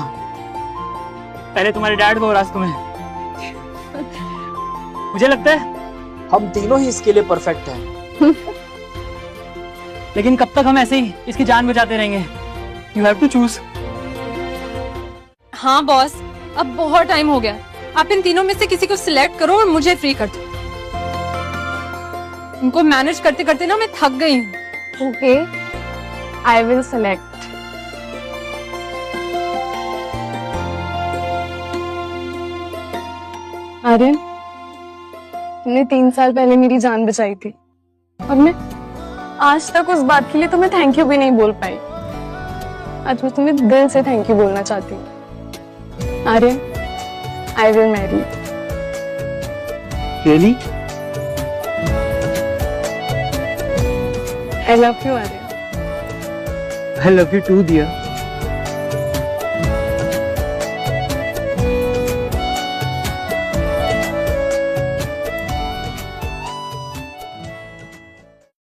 पहले तुम्हारे डैड को और आज तुम्हें। मुझे लगता है हम तीनों ही इसके लिए परफेक्ट हैं। लेकिन कब तक हम ऐसे ही इसकी जान बचाते रहेंगे? You have to choose. हाँ बॉस, अब बहुत टाइम हो गया। आप इन तीनों में से किसी को सिलेक्ट करो और मुझे फ्री कर दो। उनको मैनेज करते करते ना मैं थक गई हूँ। Okay, I will select. Aryan, तुमने 3 साल पहले मेरी जान बचाई थी और मैं आज तक उस बात के लिए तुम्हें थैंक यू भी नहीं बोल पाई। आज मैं तुम्हें दिल से थैंक यू बोलना चाहती हूँ। Aryan, I will marry. Really? I love you, Arya. I love you too, dear.